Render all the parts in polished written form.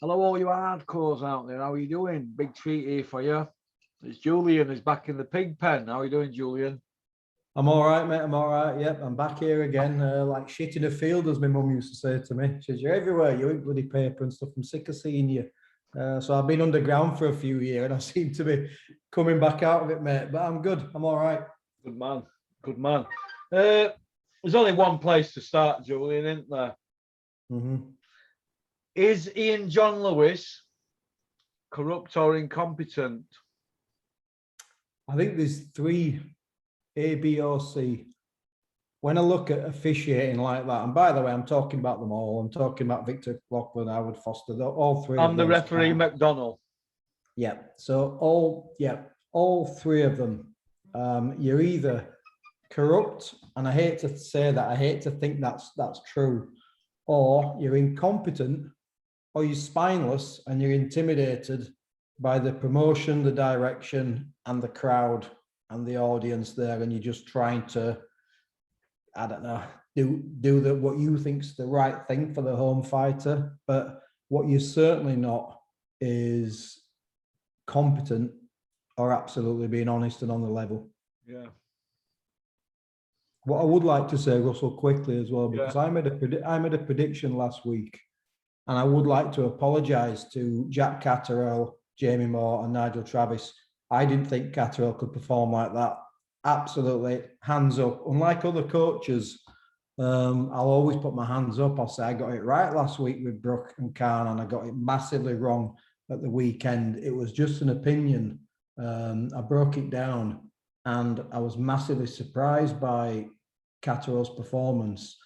Hello, all you hardcores out there. How are you doing? Big treat here for you. It's Julian. He's back in the pig pen. How are you doing, Julian? I'm all right, mate. I'm all right. Yep, I'm back here again. Like shit in a field, as my mum used to say to me. She says, "You're everywhere. You ain't bloody paper and stuff. I'm sick of seeing you." So I've been underground for a few years, and I seem to be coming back out of it, mate. But I'm good. I'm all right. Good man. Good man. There's only one place to start, Julian, isn't there? Mm-hmm. Is Ian John Lewis corrupt or incompetent? I think there's three A, B, or C. When I look at officiating like that, and by the way, I'm talking about them all. I'm talking about Victor Loughlin, Howard Foster, all three. And the referee, McDonnell. Yeah. So all three of them. You're either corrupt, and I hate to say that. I hate to think that's true, or you're incompetent, or you're spineless, and you're intimidated by the promotion, the direction, and the crowd and the audience there, and you're just trying to, I don't know, do what you think's the right thing for the home fighter. But what you're certainly not is competent or absolutely being honest and on the level. Yeah. What I would like to say, Russell, quickly as well, because I made a prediction last week, and I would like to apologise to Jack Catterall, Jamie Moore, and Nigel Travis. I didn't think Catterall could perform like that. Absolutely, hands up. Unlike other coaches, I'll always put my hands up. I'll say I got it right last week with Brook and Khan, and I got it massively wrong at the weekend. It was just an opinion. I broke it down, and I was massively surprised by Catterall's performance,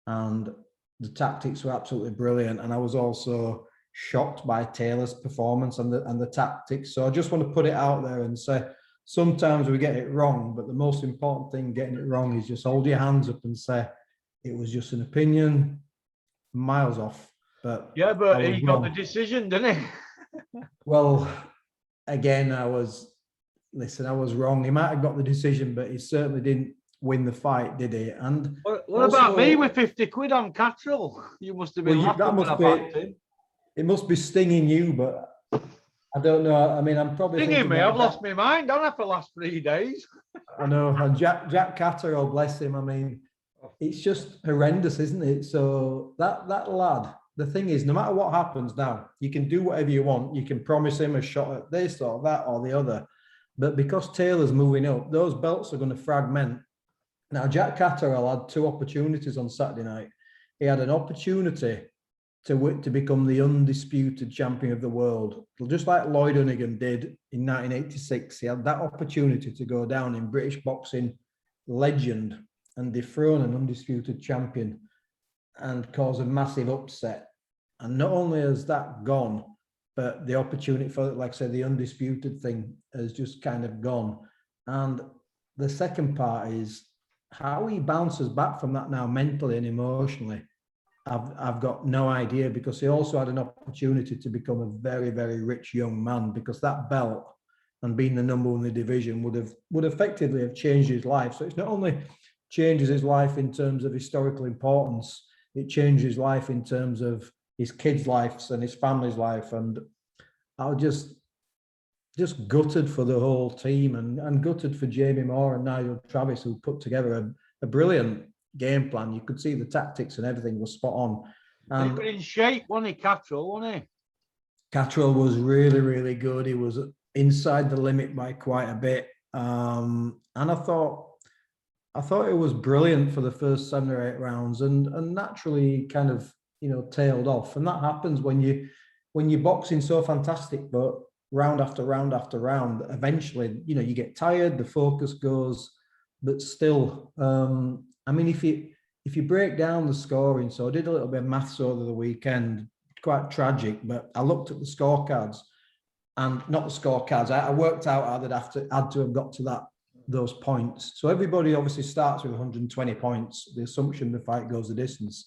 and the tactics were absolutely brilliant. And I was also shocked by Taylor's performance and the tactics. So I just want to put it out there and say, sometimes we get it wrong, but the most important thing getting it wrong is just hold your hands up and say it was just an opinion, miles off. But yeah, but he got the decision, didn't he? Well, again, I was wrong. He might have got the decision, but he certainly didn't win the fight, did he? And what about me with 50 quid on Catterall? You must have been laughing when I backed him. It must be stinging you, but I don't know. I mean, I'm probably stinging me. I've lost my mind, don't I, for the last 3 days? I know. And Jack Catterall, bless him. I mean, it's just horrendous, isn't it? So that lad, the thing is, no matter what happens now, you can do whatever you want. You can promise him a shot at this or that or the other. But because Taylor's moving up, those belts are going to fragment. Now, Jack Catterall had two opportunities on Saturday night. He had an opportunity to become the undisputed champion of the world. Just like Lloyd Honeyghan did in 1986, he had that opportunity to go down in British boxing legend and dethrone an undisputed champion and cause a massive upset. And not only has that gone, but the opportunity for, like I said, the undisputed thing has just kind of gone. And the second part is how he bounces back from that now mentally and emotionally. I've got no idea, because he also had an opportunity to become a very, very rich young man, because that belt and being the number one in the division would effectively have changed his life. So it's not only changes his life in terms of historical importance, it changes his life in terms of his kids' lives and his family's life. And I was just gutted for the whole team, and gutted for Jamie Moore and Nigel Travis, who put together a brilliant game plan. You could see the tactics and everything was spot on. And he was in shape, wasn't he, Catterall, wasn't he? Catterall was really, really good. He was inside the limit by quite a bit. And I thought it was brilliant for the first 7 or 8 rounds, and naturally kind of, tailed off. And that happens when you're boxing so fantastic, but round after round after round, eventually, you get tired, the focus goes, but still, I mean, if you break down the scoring, so I did a little bit of maths over the weekend, quite tragic, but I looked at the scorecards, and not the scorecards. I worked out how they'd had to have got to those points. So everybody obviously starts with 120 points, the assumption the fight goes the distance.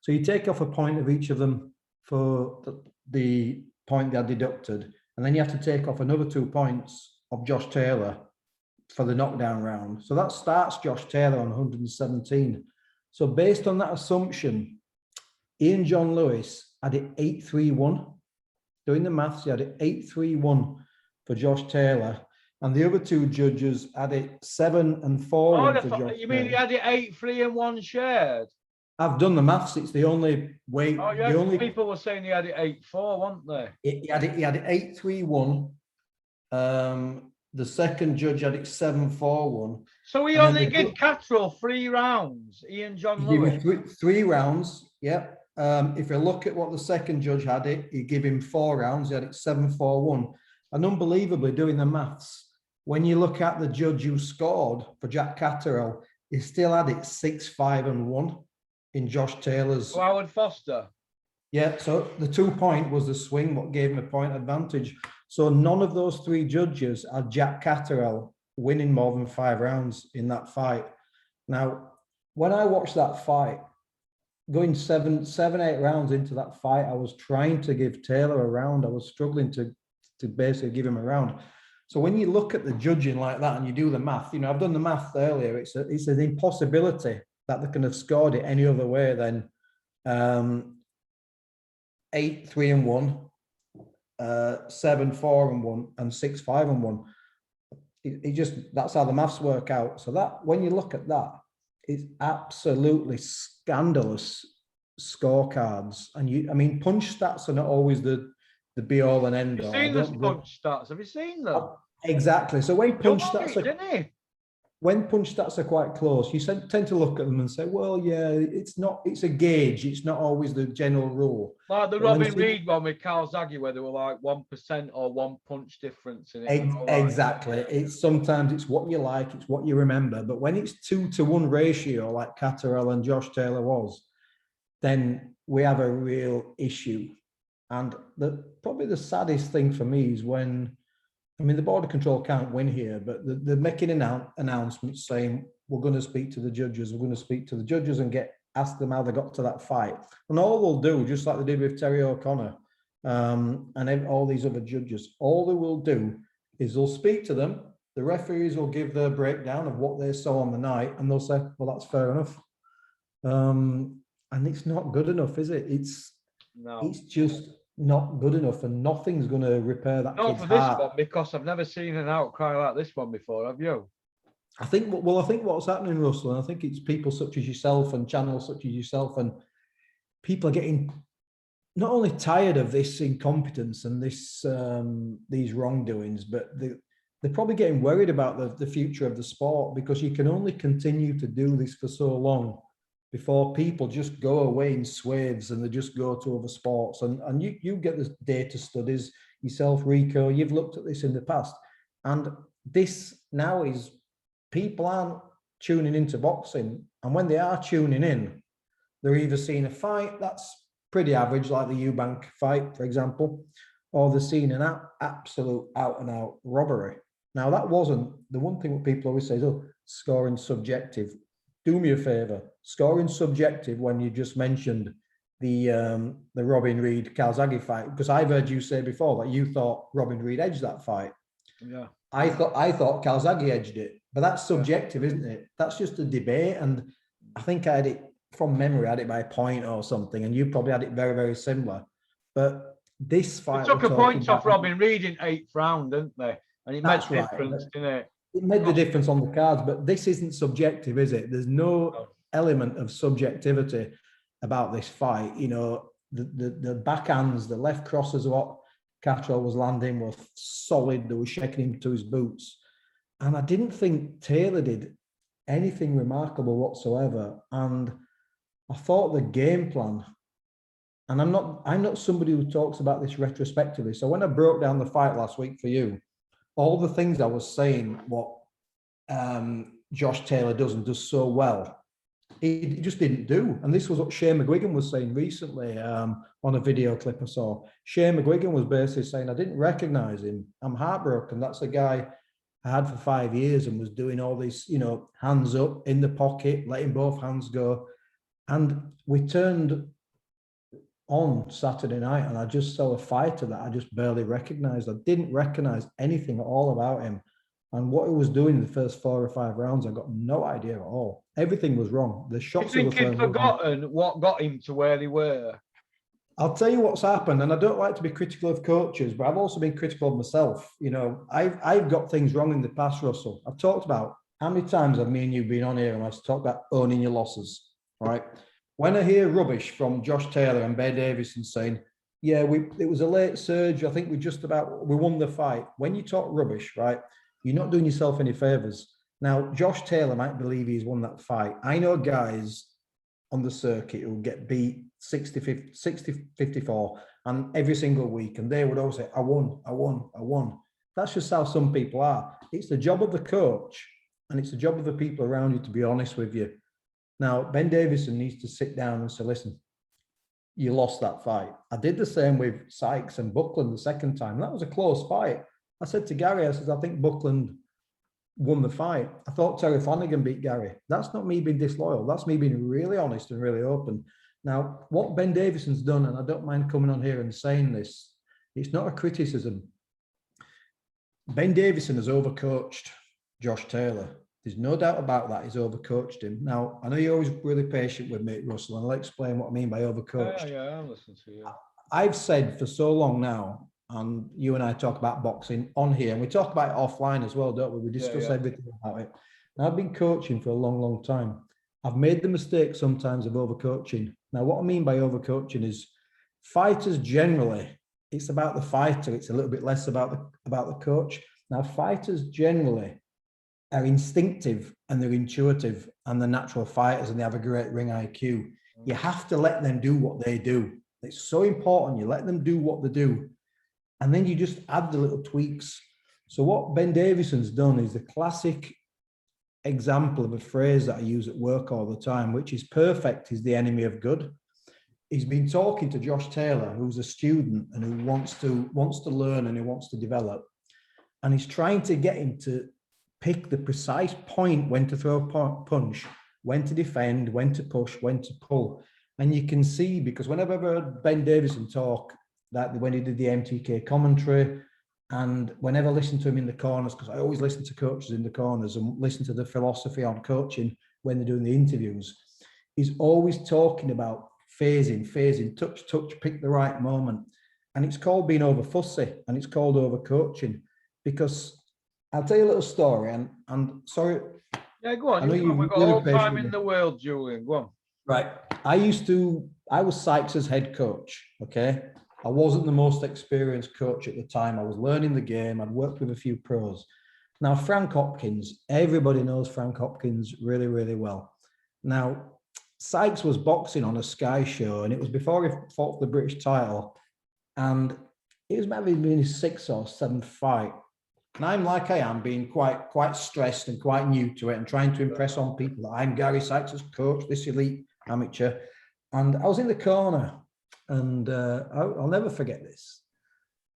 So you take off a point of each of them for the point they had deducted, and then you have to take off another 2 points of Josh Taylor for the knockdown round. So that starts Josh Taylor on 117. So based on that assumption, Ian John Lewis had it 8-3-1. doing the maths, he had it 8-3-1 for Josh Taylor. And the other two judges had it 7-4-1 for Josh you mean he Taylor. had it 8-3 and 1 shared? I've done the maths. It's the only way. Oh, yeah, the only people were saying he had it 8-4, weren't they? He had it 8-3-1. The second judge had it 7-4-1. So he only gave Catterall 3 rounds, Ian John He Lewis. gave him three rounds, yeah. If you look at what the second judge had it, he gave him 4 rounds. He had it 7-4-1. And unbelievably, doing the maths, when you look at the judge who scored for Jack Catterall, he still had it 6-5-1 in Josh Taylor's. Howard Foster. Yeah, so the 2 point was the swing, what gave him a point advantage. So none of those 3 judges had Jack Catterall winning more than 5 rounds in that fight. Now, when I watched that fight, going 7-8 rounds into that fight, I was trying to give Taylor a round. I was struggling to basically give him a round. So when you look at the judging like that and you do the math, I've done the math earlier. It's an impossibility that they can have scored it any other way than 8-3-1, 7-4-1, and 6-5-1. It just, that's how the maths work out. So that, when you look at that, it's absolutely scandalous scorecards. And punch stats are not always the be all and end all. Have you seen the punch stats? Have you seen them? Exactly. So when punch stats are, didn't he? When punch stats are quite close, you tend to look at them and say, well, yeah, it's a gauge. It's not always the general rule. Like the Robin Reed one with Calzaghe, where they were like 1% or 1 punch difference in it. Exactly. Sometimes it's what you like, it's what you remember. But when it's 2-to-1 ratio, like Catterall and Josh Taylor was, then we have a real issue. And probably the saddest thing for me is when, the border control can't win here, but they're making announcements saying, we're going to speak to the judges, and ask them how they got to that fight. And all they'll do, just like they did with Terry O'Connor and all these other judges, all they will do is they'll speak to them, the referees will give their breakdown of what they saw on the night, and they'll say, well, that's fair enough. And it's not good enough, is it? It's just not good enough, and nothing's going to repair that. Not for this one, because I've never seen an outcry like this one before. Have you? I think what's happening, Russell, and I think it's people such as yourself and channels such as yourself, and people are getting not only tired of this incompetence and this these wrongdoings, but they're probably getting worried about the future of the sport, because you can only continue to do this for so long before people just go away in swathes and they just go to other sports. And you get the data studies yourself, Rico, you've looked at this in the past. And this now is, people aren't tuning into boxing. And when they are tuning in, they're either seeing a fight that's pretty average, like the Eubank fight, for example, or they're seeing an absolute out-and-out robbery. Now, that wasn't, the one thing that people always say is, oh, scoring subjective. Do me a favor, scoring subjective when you just mentioned the Robin Reed Calzaghe fight, because I've heard you say before that you thought Robin Reed edged that fight. Yeah. I thought Calzaghe edged it, but that's subjective, isn't it? That's just a debate. And I think I had it from memory, I had it by a point or something, and you probably had it very, very similar. But this fight, they took a point off Robin Reed in 8th round, didn't they? And it made a difference, didn't it? It made the difference on the cards, but this isn't subjective, is it? There's no element of subjectivity about this fight. The backhands, the left crosses, what Catterall was landing were solid. They were shaking him to his boots. And I didn't think Taylor did anything remarkable whatsoever. And I thought the game plan, and I'm not somebody who talks about this retrospectively. So when I broke down the fight last week for you, all the things I was saying, what Josh Taylor does so well, he just didn't do. And this was what Shane McGuigan was saying recently on a video clip I saw. Shane McGuigan was basically saying, I didn't recognize him. I'm heartbroken. That's a guy I had for 5 years and was doing all this, hands up in the pocket, letting both hands go. And we turned on Saturday night and I just saw a fighter that I just barely recognized. I didn't recognize anything at all about him. And what he was doing in the first 4 or 5 rounds, I got no idea at all. Everything was wrong. The shots. You think he'd forgotten what got him to where they were? I'll tell you what's happened, and I don't like to be critical of coaches, but I've also been critical of myself. You know, I've got things wrong in the past, Russell. I've talked about how many times have me and you been on here and I've talked about owning your losses, right? When I hear rubbish from Josh Taylor and Ben Davison saying, yeah, it was a late surge, I think we won the fight. When you talk rubbish, right, you're not doing yourself any favors. Now, Josh Taylor might believe he's won that fight. I know guys on the circuit who get beat 60-54 and every single week, and they would always say, I won. That's just how some people are. It's the job of the coach and it's the job of the people around you to be honest with you. Now, Ben Davison needs to sit down and say, listen, you lost that fight. I did the same with Sykes and Buckland the second time. That was a close fight. I said to Gary, I said, I think Buckland won the fight. I thought Terry Flanagan beat Gary. That's not me being disloyal. That's me being really honest and really open. Now, what Ben Davison's done, and I don't mind coming on here and saying this, it's not a criticism. Ben Davison has overcoached Josh Taylor. There's no doubt about that. He's overcoached him. Now, I know you're always really patient with me, Russell, and I'll explain what I mean by overcoached. Yeah, I'm listening to you. I've said for so long now, and you and I talk about boxing on here, and we talk about it offline as well, don't we? We discuss everything about it. And I've been coaching for a long, long time. I've made the mistake sometimes of overcoaching. Now, what I mean by overcoaching is fighters generally, it's about the fighter. It's a little bit less about the coach. Now, fighters generally are instinctive and they're intuitive and they're natural fighters and they have a great ring IQ. You have to let them do what they do. It's so important. You let them do what they do. And then you just add the little tweaks. So what Ben Davison's done is the classic example of a phrase that I use at work all the time, which is perfect is the enemy of good. He's been talking to Josh Taylor, who's a student and who wants to learn and who wants to develop. And he's trying to get him to pick the precise point when to throw a punch, when to defend, when to push, when to pull. And you can see, because whenever I've heard Ben Davison talk, that when he did the MTK commentary, and whenever I listen to him in the corners, because I always listen to coaches in the corners and listen to the philosophy on coaching when they're doing the interviews, he's always talking about phasing, touch, pick the right moment. And it's called being over fussy and it's called over coaching, because I'll tell you a little story, and sorry. Yeah, go on. We've got all time in the world, Julian. Go on. Right. I was Sykes' head coach, okay? I wasn't the most experienced coach at the time. I was learning the game. I'd worked with a few pros. Now, Frank Hopkins, everybody knows Frank Hopkins really, really well. Now, Sykes was boxing on a Sky show, and it was before he fought for the British title, and it was maybe been his 6th or 7th fight. And I'm like I am, being quite stressed and quite new to it and trying to impress on people that I'm Gary Sykes' coach, this elite amateur. And I was in the corner, and I'll never forget this.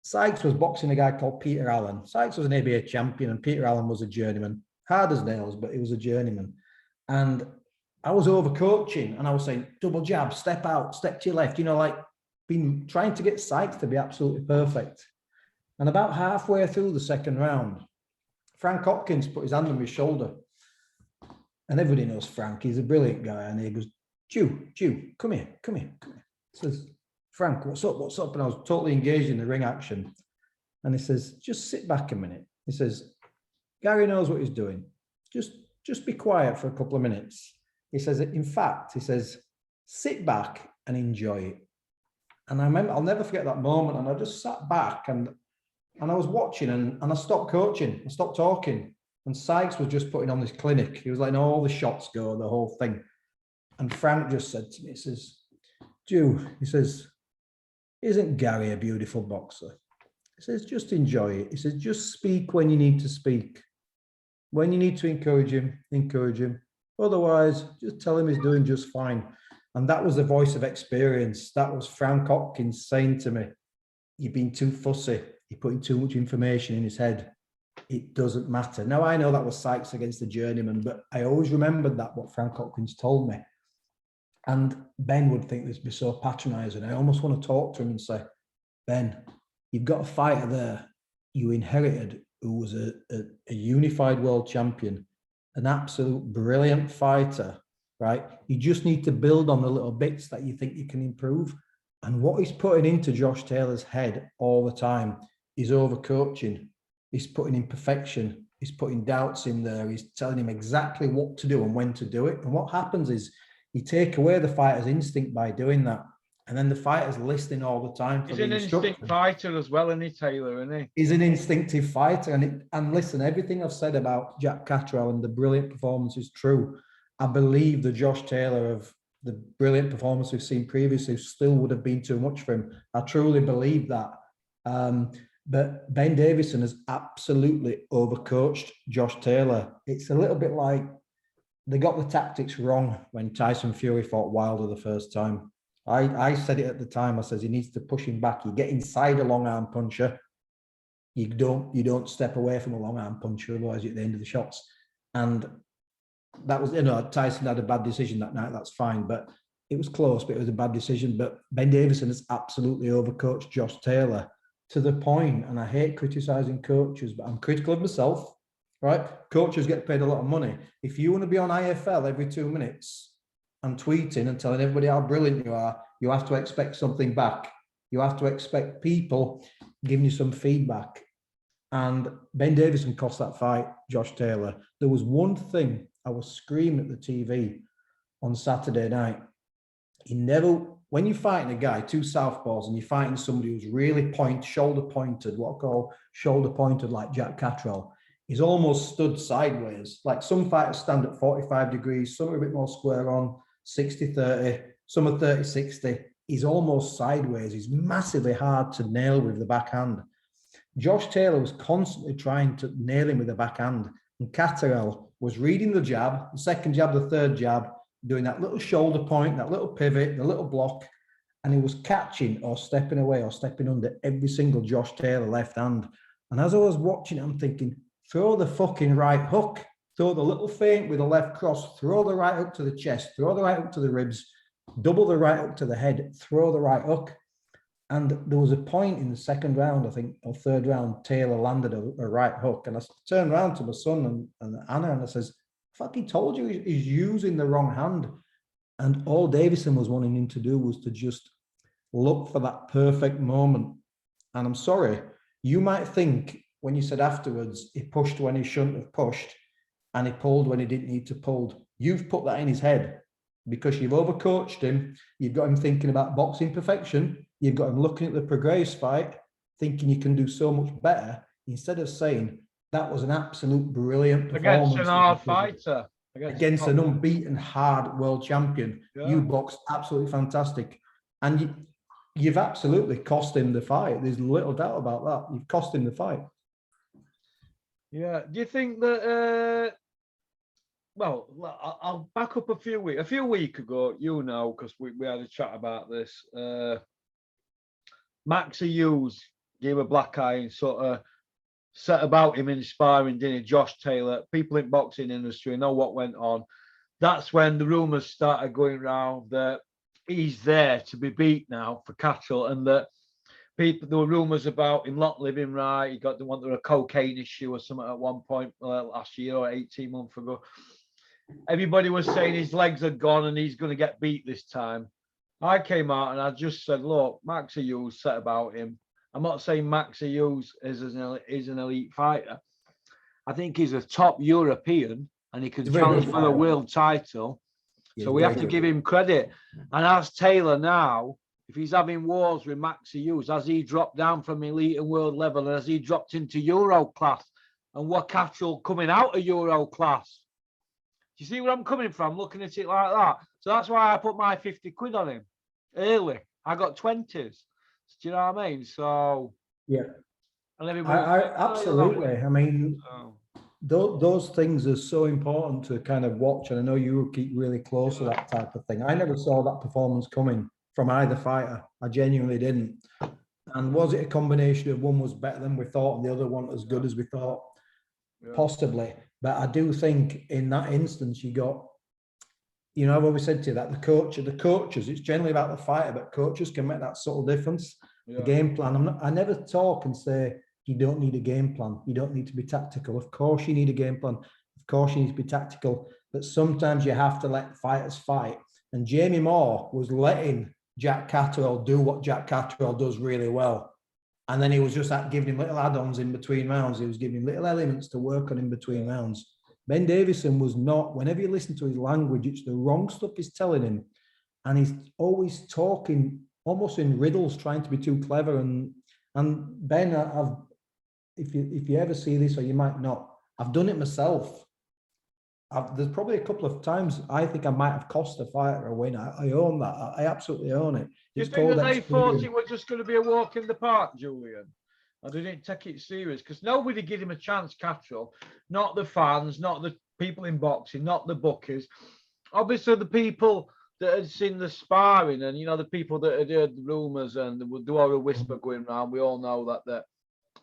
Sykes was boxing a guy called Peter Allen. Sykes was an ABA champion and Peter Allen was a journeyman. Hard as nails, but he was a journeyman. And I was overcoaching and I was saying, double jab, step out, step to your left, like been trying to get Sykes to be absolutely perfect. And about halfway through the second round, Frank Hopkins put his hand on my shoulder. And everybody knows Frank, he's a brilliant guy. And he goes, Jew, come here. He says, Frank, what's up? And I was totally engaged in the ring action. And he says, just sit back a minute. He says, Gary knows what he's doing. Just be quiet for a couple of minutes. He says, in fact, he says, sit back and enjoy it. And I remember, I'll never forget that moment. And I just sat back and I was watching and I stopped coaching. I stopped talking. And Sykes was just putting on this clinic. He was letting all the shots go, the whole thing. And Frank just said to me, he says, Jew, he says, isn't Gary a beautiful boxer? He says, just enjoy it. He says, just speak when you need to speak. When you need to encourage him. Otherwise, just tell him he's doing just fine. And that was the voice of experience. That was Frank Hopkins saying to me, you've been too fussy. You're putting too much information in his head. It doesn't matter. Now, I know that was Sykes against the journeyman, but I always remembered that, what Frank Hopkins told me. And Ben would think this would be so patronizing. I almost want to talk to him and say, Ben, you've got a fighter there you inherited who was a unified world champion, an absolute brilliant fighter, right? You just need to build on the little bits that you think you can improve. And what he's putting into Josh Taylor's head all the time is overcoaching. He's putting in perfection. He's putting doubts in there. He's telling him exactly what to do and when to do it. And what happens is you take away the fighter's instinct by doing that. And then the fighter's listening all the time for He's the an instinct fighter as well, isn't he, Taylor, isn't he? He's an instinctive fighter. And listen, everything I've said about Jack Catterall and the brilliant performance is true. I believe the Josh Taylor of the brilliant performance we've seen previously still would have been too much for him. I truly believe that. But Ben Davison has absolutely overcoached Josh Taylor. It's a little bit like they got the tactics wrong when Tyson Fury fought Wilder the first time. I said it at the time. I says he needs to push him back. You get inside a long arm puncher. You don't step away from a long arm puncher, otherwise you're at the end of the shots. And that was, Tyson had a bad decision that night. That's fine, but it was close. But it was a bad decision. But Ben Davison has absolutely overcoached Josh Taylor to the point, and I hate criticizing coaches, but I'm critical of myself. Right? Coaches get paid a lot of money. If you want to be on IFL every 2 minutes and tweeting and telling everybody how brilliant you are, you have to expect something back. You have to expect people giving you some feedback. And Ben Davison cost that fight, Josh Taylor. There was one thing I was screaming at the TV on Saturday night. When you're fighting a guy, two southpaws, and you're fighting somebody who's really shoulder pointed, what I call shoulder pointed, like Jack Catterall, he's almost stood sideways. Like some fighters stand at 45 degrees, some are a bit more square on, 60-30, some are 30-60. He's almost sideways. He's massively hard to nail with the backhand. Josh Taylor was constantly trying to nail him with the backhand, and Catterall was reading the jab, the second jab, the third jab, doing that little shoulder point, that little pivot, the little block, and he was catching or stepping away or stepping under every single Josh Taylor left hand. And as I was watching it, I'm thinking, throw the fucking right hook, throw the little feint with the left cross, throw the right hook to the chest, throw the right hook to the ribs, double the right hook to the head, throw the right hook. And there was a point in the second round, I think, or third round, Taylor landed a right hook. And I turned around to my son and Anna, and I says, fucking told you he's using the wrong hand. And all Davison was wanting him to do was to just look for that perfect moment. And I'm sorry, you might think when you said afterwards, he pushed when he shouldn't have pushed and he pulled when he didn't need to pull. You've put that in his head because you've overcoached him. You've got him thinking about boxing perfection. You've got him looking at the Prograis fight, thinking you can do so much better, instead of saying that was an absolute brilliant performance. Against an hard fighter. Against an unbeaten, hard world champion. Yeah. You boxed absolutely fantastic. And you've absolutely cost him the fight. There's little doubt about that. You've cost him the fight. Yeah. Do you think that, well, I'll back up a few weeks. A few weeks ago, because we had a chat about this, Maxie Hughes gave a black eye and sort of set about him inspiring, didn't he? Josh Taylor. People in boxing industry know what went on. That's when the rumours started going around that he's there to be beat now for Catterall, and that there were rumours about him not living right. He got a cocaine issue or something at one point last year or 18 months ago. Everybody was saying his legs are gone and he's going to get beat this time. I came out and I just said, look, Maxie Hughes set about him. I'm not saying Maxie Hughes is an elite fighter. I think he's a top European and he can challenge for the world title. So we have to give him credit. And as Taylor now, if he's having wars with Maxie Hughes, as he dropped down from elite and world level, and as he dropped into Euro class, and what Catterall coming out of Euro class. Do you see where I'm coming from? Looking at it like that. So that's why I put my 50 quid on him early. I got 20s. Do you know what I mean? So yeah, and I absolutely. I mean, those things are so important to kind of watch, and I know you keep really close to that type of thing. I never saw that performance coming from either fighter. I genuinely didn't. And was it a combination of one was better than we thought and the other one as good as we thought? Yeah. Possibly. But I do think in that instance, you got, I've always said to you that the coaches, it's generally about the fighter, but coaches can make that subtle difference. Yeah. The game plan. I never talk and say, you don't need a game plan. You don't need to be tactical. Of course you need a game plan. Of course you need to be tactical. But sometimes you have to let fighters fight. And Jamie Moore was letting Jack Catterall do what Jack Catterall does really well. And then he was just giving him little add-ons in between rounds. He was giving him little elements to work on in between rounds. Ben Davison was not, whenever you listen to his language, it's the wrong stuff he's telling him. And he's always talking almost in riddles, trying to be too clever. And Ben, if you ever see this, or you might not, I've done it myself. There's probably a couple of times I think I might have cost a fighter a win. I own that. I absolutely own it. Do you think that they thought it was just going to be a walk in the park, Julian? And they didn't take it serious because nobody gave him a chance, Catterall. Not the fans, not the people in boxing, not the bookies. Obviously, the people that had seen the sparring and, you know, the people that had heard the rumours and there was a whisper going around, we all know that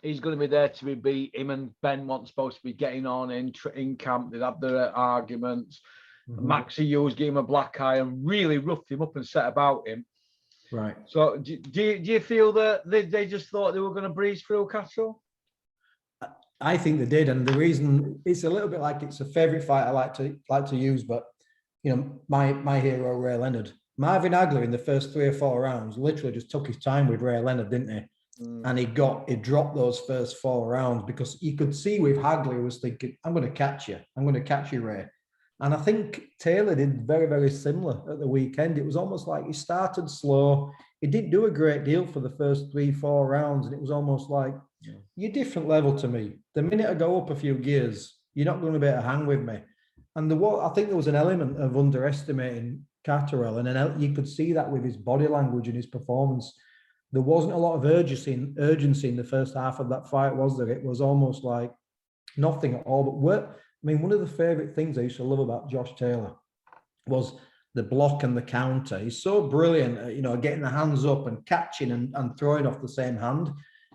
he's going to be there to be beat. Him and Ben weren't supposed to be getting on in camp. They'd have their arguments. Maxie Hughes gave him a black eye and really roughed him up and set about him. Right. So do you feel that they just thought they were going to breeze through Catterall? I think they did, and the reason it's a little bit like it's a favourite fight I like to use, but you know, my hero Ray Leonard, Marvin Hagler in the first 3 or 4 rounds literally just took his time with Ray Leonard, didn't he? And he dropped those first 4 rounds because you could see with Hagler he was thinking, I'm going to catch you, Ray. And I think Taylor did very, very similar at the weekend. It was almost like he started slow. He didn't do a great deal for the first 3-4 rounds. And it was almost like, you're different level to me. The minute I go up a few gears, you're not going to be able to hang with me. And I think there was an element of underestimating Catterall. And then you could see that with his body language and his performance. There wasn't a lot of urgency in the first half of that fight, was there? It was almost like nothing at all. But one of the favourite things I used to love about Josh Taylor was the block and the counter. He's so brilliant at, you know, getting the hands up and catching and throwing off the same hand.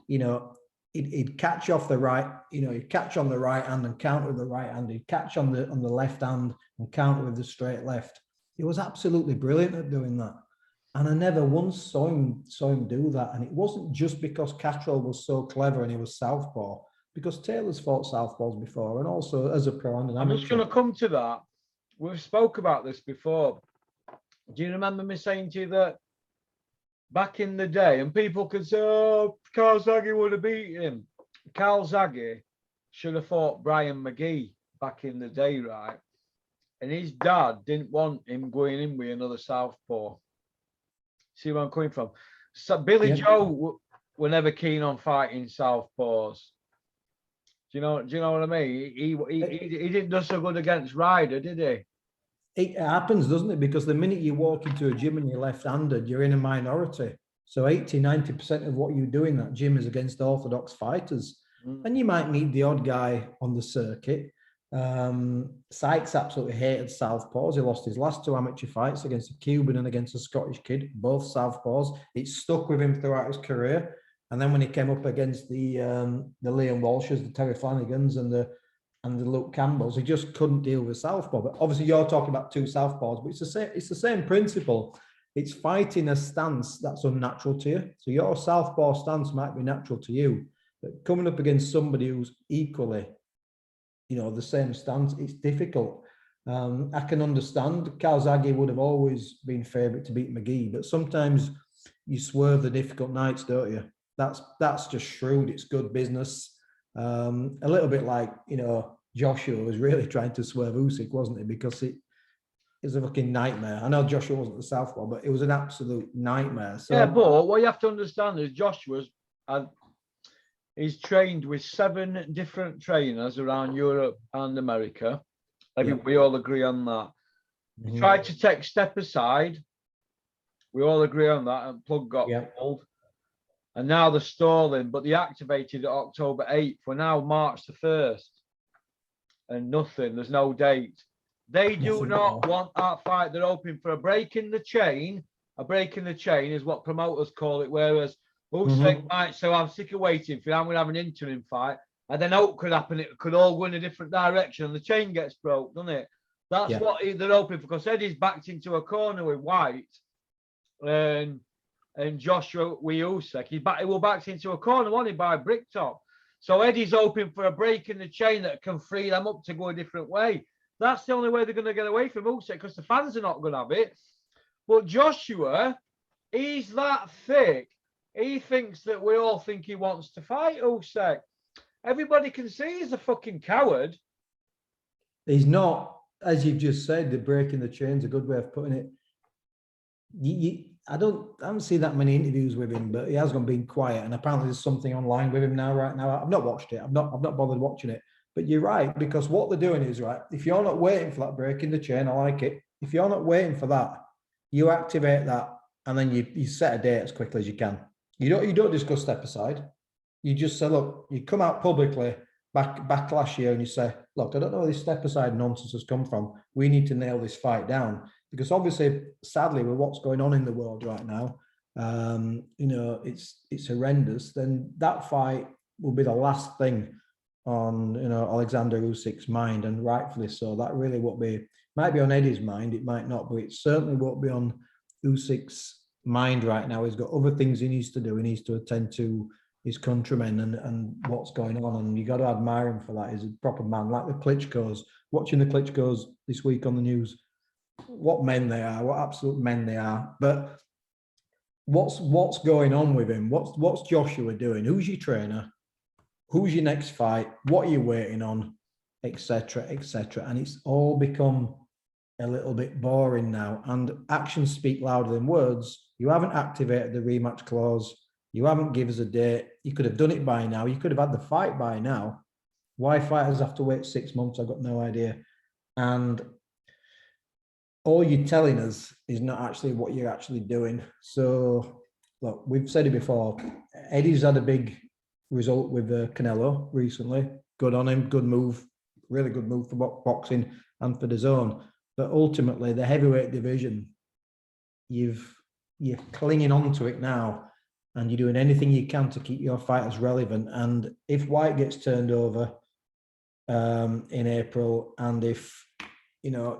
You know, he'd catch off the right, you know, he'd catch on the right hand and counter with the right hand. He'd catch on the left hand and counter with the straight left. He was absolutely brilliant at doing that. And I never once saw him do that. And it wasn't just because Catterall was so clever and he was southpaw, because Taylor's fought southpaws before, and also as a pro and an amateur. I'm just going to come to that. We've spoke about this before. Do you remember me saying to you that back in the day, and people could say, oh, Carl Zaghi would have beat him. Carl Zaghi should have fought Brian McGee back in the day, right? And his dad didn't want him going in with another southpaw. See where I'm coming from? So Billy Joe were never keen on fighting southpaws. Do you know what I mean? He didn't do so good against Ryder, did he? It happens, doesn't it? Because the minute you walk into a gym and you're left-handed, you're in a minority. So 80-90% of what you do in that gym is against orthodox fighters. And you might meet the odd guy on the circuit. Sykes absolutely hated southpaws. He lost his last 2 amateur fights against a Cuban and against a Scottish kid, both southpaws. It stuck with him throughout his career. And then when he came up against the Liam Walshes, the Terry Flanagans, and the Luke Campbells, he just couldn't deal with southpaw. But obviously, you're talking about 2 southpaws, but it's the same principle. It's fighting a stance that's unnatural to you. So your southpaw stance might be natural to you, but coming up against somebody who's equally, you know, the same stance, it's difficult. I can understand Carl Zaghi would have always been favourite to beat McGee, but sometimes you swerve the difficult nights, don't you? That's just shrewd. It's good business. A little bit like, you know, Joshua was really trying to swerve Usyk, wasn't he? Because it was a fucking nightmare. I know Joshua wasn't the southpaw, but it was an absolute nightmare. So, yeah, but what you have to understand is Joshua's he's trained with 7 different trainers around Europe and America. We all agree on that. He tried to take step aside. We all agree on that, and plug got pulled. And now they're stalling, but they activated it October 8th. We're now March the 1st. And nothing, there's no date. They do not want that fight. They're hoping for a break in the chain. A break in the chain is what promoters call it, whereas Usyk might say, I'm sick of waiting for you, I'm going to have an interim fight. And then what could happen, it could all go in a different direction and the chain gets broke, doesn't it? That's what they're hoping for, because Eddie's backed into a corner with White and Joshua with Usyk. He was backed into a corner, wasn't he, by Bricktop. So Eddie's hoping for a break in the chain that can free them up to go a different way. That's the only way they're going to get away from Usyk, because the fans are not going to have it. But Joshua, He's that thick. He thinks that we all think he wants to fight Usyk. Everybody can see he's a fucking coward. He's not, as you've just said, the breaking the chain's a good way of putting it. I haven't seen that many interviews with him, but he has been quiet. And apparently there's something online with him now, right now. I've not watched it. I've not bothered watching it. But you're right, because what they're doing is, right, if you're not waiting for that breaking the chain, I like it. If you're not waiting for that, you activate that and then you set a date as quickly as you can. You don't discuss step aside. You just say, look, you come out publicly back last year and you say, look, I don't know where this step aside nonsense has come from. We need to nail this fight down. Because obviously, sadly, with what's going on in the world right now, it's horrendous. Then that fight will be the last thing on Alexander Usyk's mind, and rightfully so. That really might be on Eddie's mind. It might not, but it certainly won't be on Usyk's mind right now. He's got other things he needs to do. He needs to attend to his countrymen and what's going on, and you got to admire him for that. He's a proper man, like the Klitschko's. Watching the Klitschko's this week on the news, what men they are, what absolute men they are. But what's going on with him? What's Joshua doing? Who's your trainer? Who's your next fight? What are you waiting on? Etc. Etc. And it's all become a little bit boring now. And actions speak louder than words. You haven't activated the rematch clause. You haven't given us a date. You could have done it by now. You could have had the fight by now. Why fighters have to wait 6 months? I've got no idea. And all you're telling us is not actually what you're actually doing. So, look, we've said it before. Eddie's had a big result with Canelo recently. Good on him, good move, really good move for boxing and for the zone. But ultimately, the heavyweight division, you're clinging on to it now, and you're doing anything you can to keep your fighters relevant. And if White gets turned over in April, and if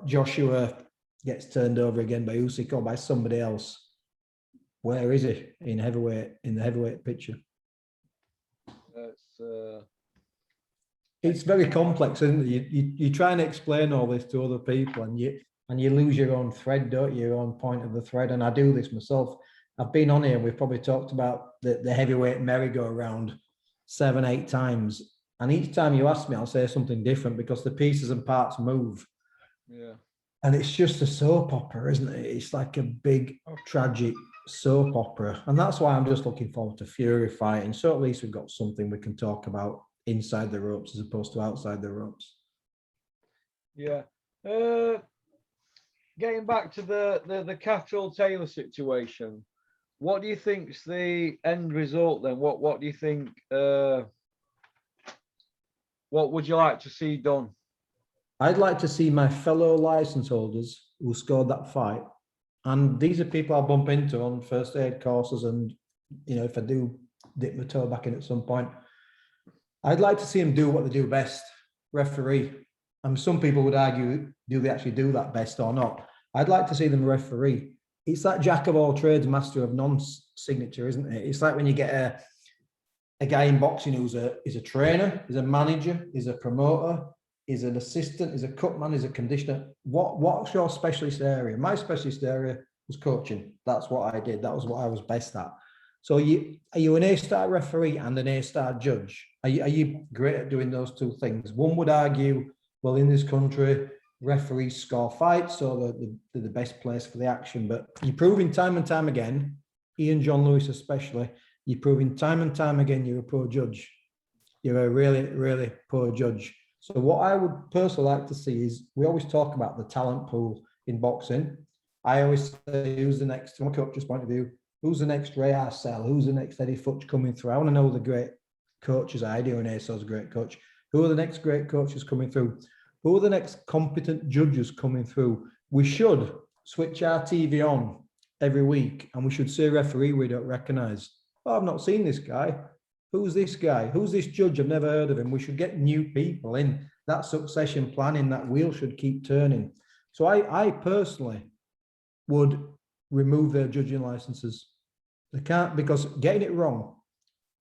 Joshua gets turned over again by Usyk or by somebody else, where is he in the heavyweight picture? It's very complex, isn't it? You try and explain all this to other people, and you lose your own thread, don't you? Your own point of the thread. And I do this myself. I've been on here. We've probably talked about the heavyweight merry-go-round 7-8 times, and each time you ask me, I'll say something different because the pieces and parts move. Yeah. And it's just a soap opera, isn't it? It's like a big, tragic soap opera. And that's why I'm just looking forward to Fury fighting. So at least we've got something we can talk about inside the ropes as opposed to outside the ropes. Yeah. Getting back to the Catterall Taylor situation, what do you think's the end result then? What do you think? What would you like to see done? I'd like to see my fellow license holders who scored that fight, and these are people I'll bump into on first aid courses, and if I do dip my toe back in at some point, I'd like to see them do what they do best, referee. And some people would argue, do they actually do that best or not? I'd like to see them referee. It's that jack of all trades, master of none signature, isn't it? It's like when you get a guy in boxing who's a trainer, is a manager, is a promoter, is an assistant, is a cut man, is a conditioner. What's your specialist area? My specialist area was coaching. That's what I did. That was what I was best at. So are you an A-star referee and an A-star judge? Are you great at doing those two things? One would argue, well, in this country, referees score fights, so they're the best place for the action. But you're proving time and time again, Ian John Lewis especially, you're proving time and time again you're a poor judge. You're a really, really poor judge. So what I would personally like to see is, we always talk about the talent pool in boxing. I always say, who's the next, from a coach's point of view, who's the next Ray Arcel? Who's the next Eddie Futch coming through? I want to know the great coaches. I do, and ASO's a great coach. Who are the next great coaches coming through? Who are the next competent judges coming through? We should switch our TV on every week, and we should see a referee we don't recognise. Oh, I've not seen this guy. Who's this guy? Who's this judge? I've never heard of him. We should get new people in. That succession planning, that wheel should keep turning. So I personally would remove their judging licenses. They can't, because getting it wrong,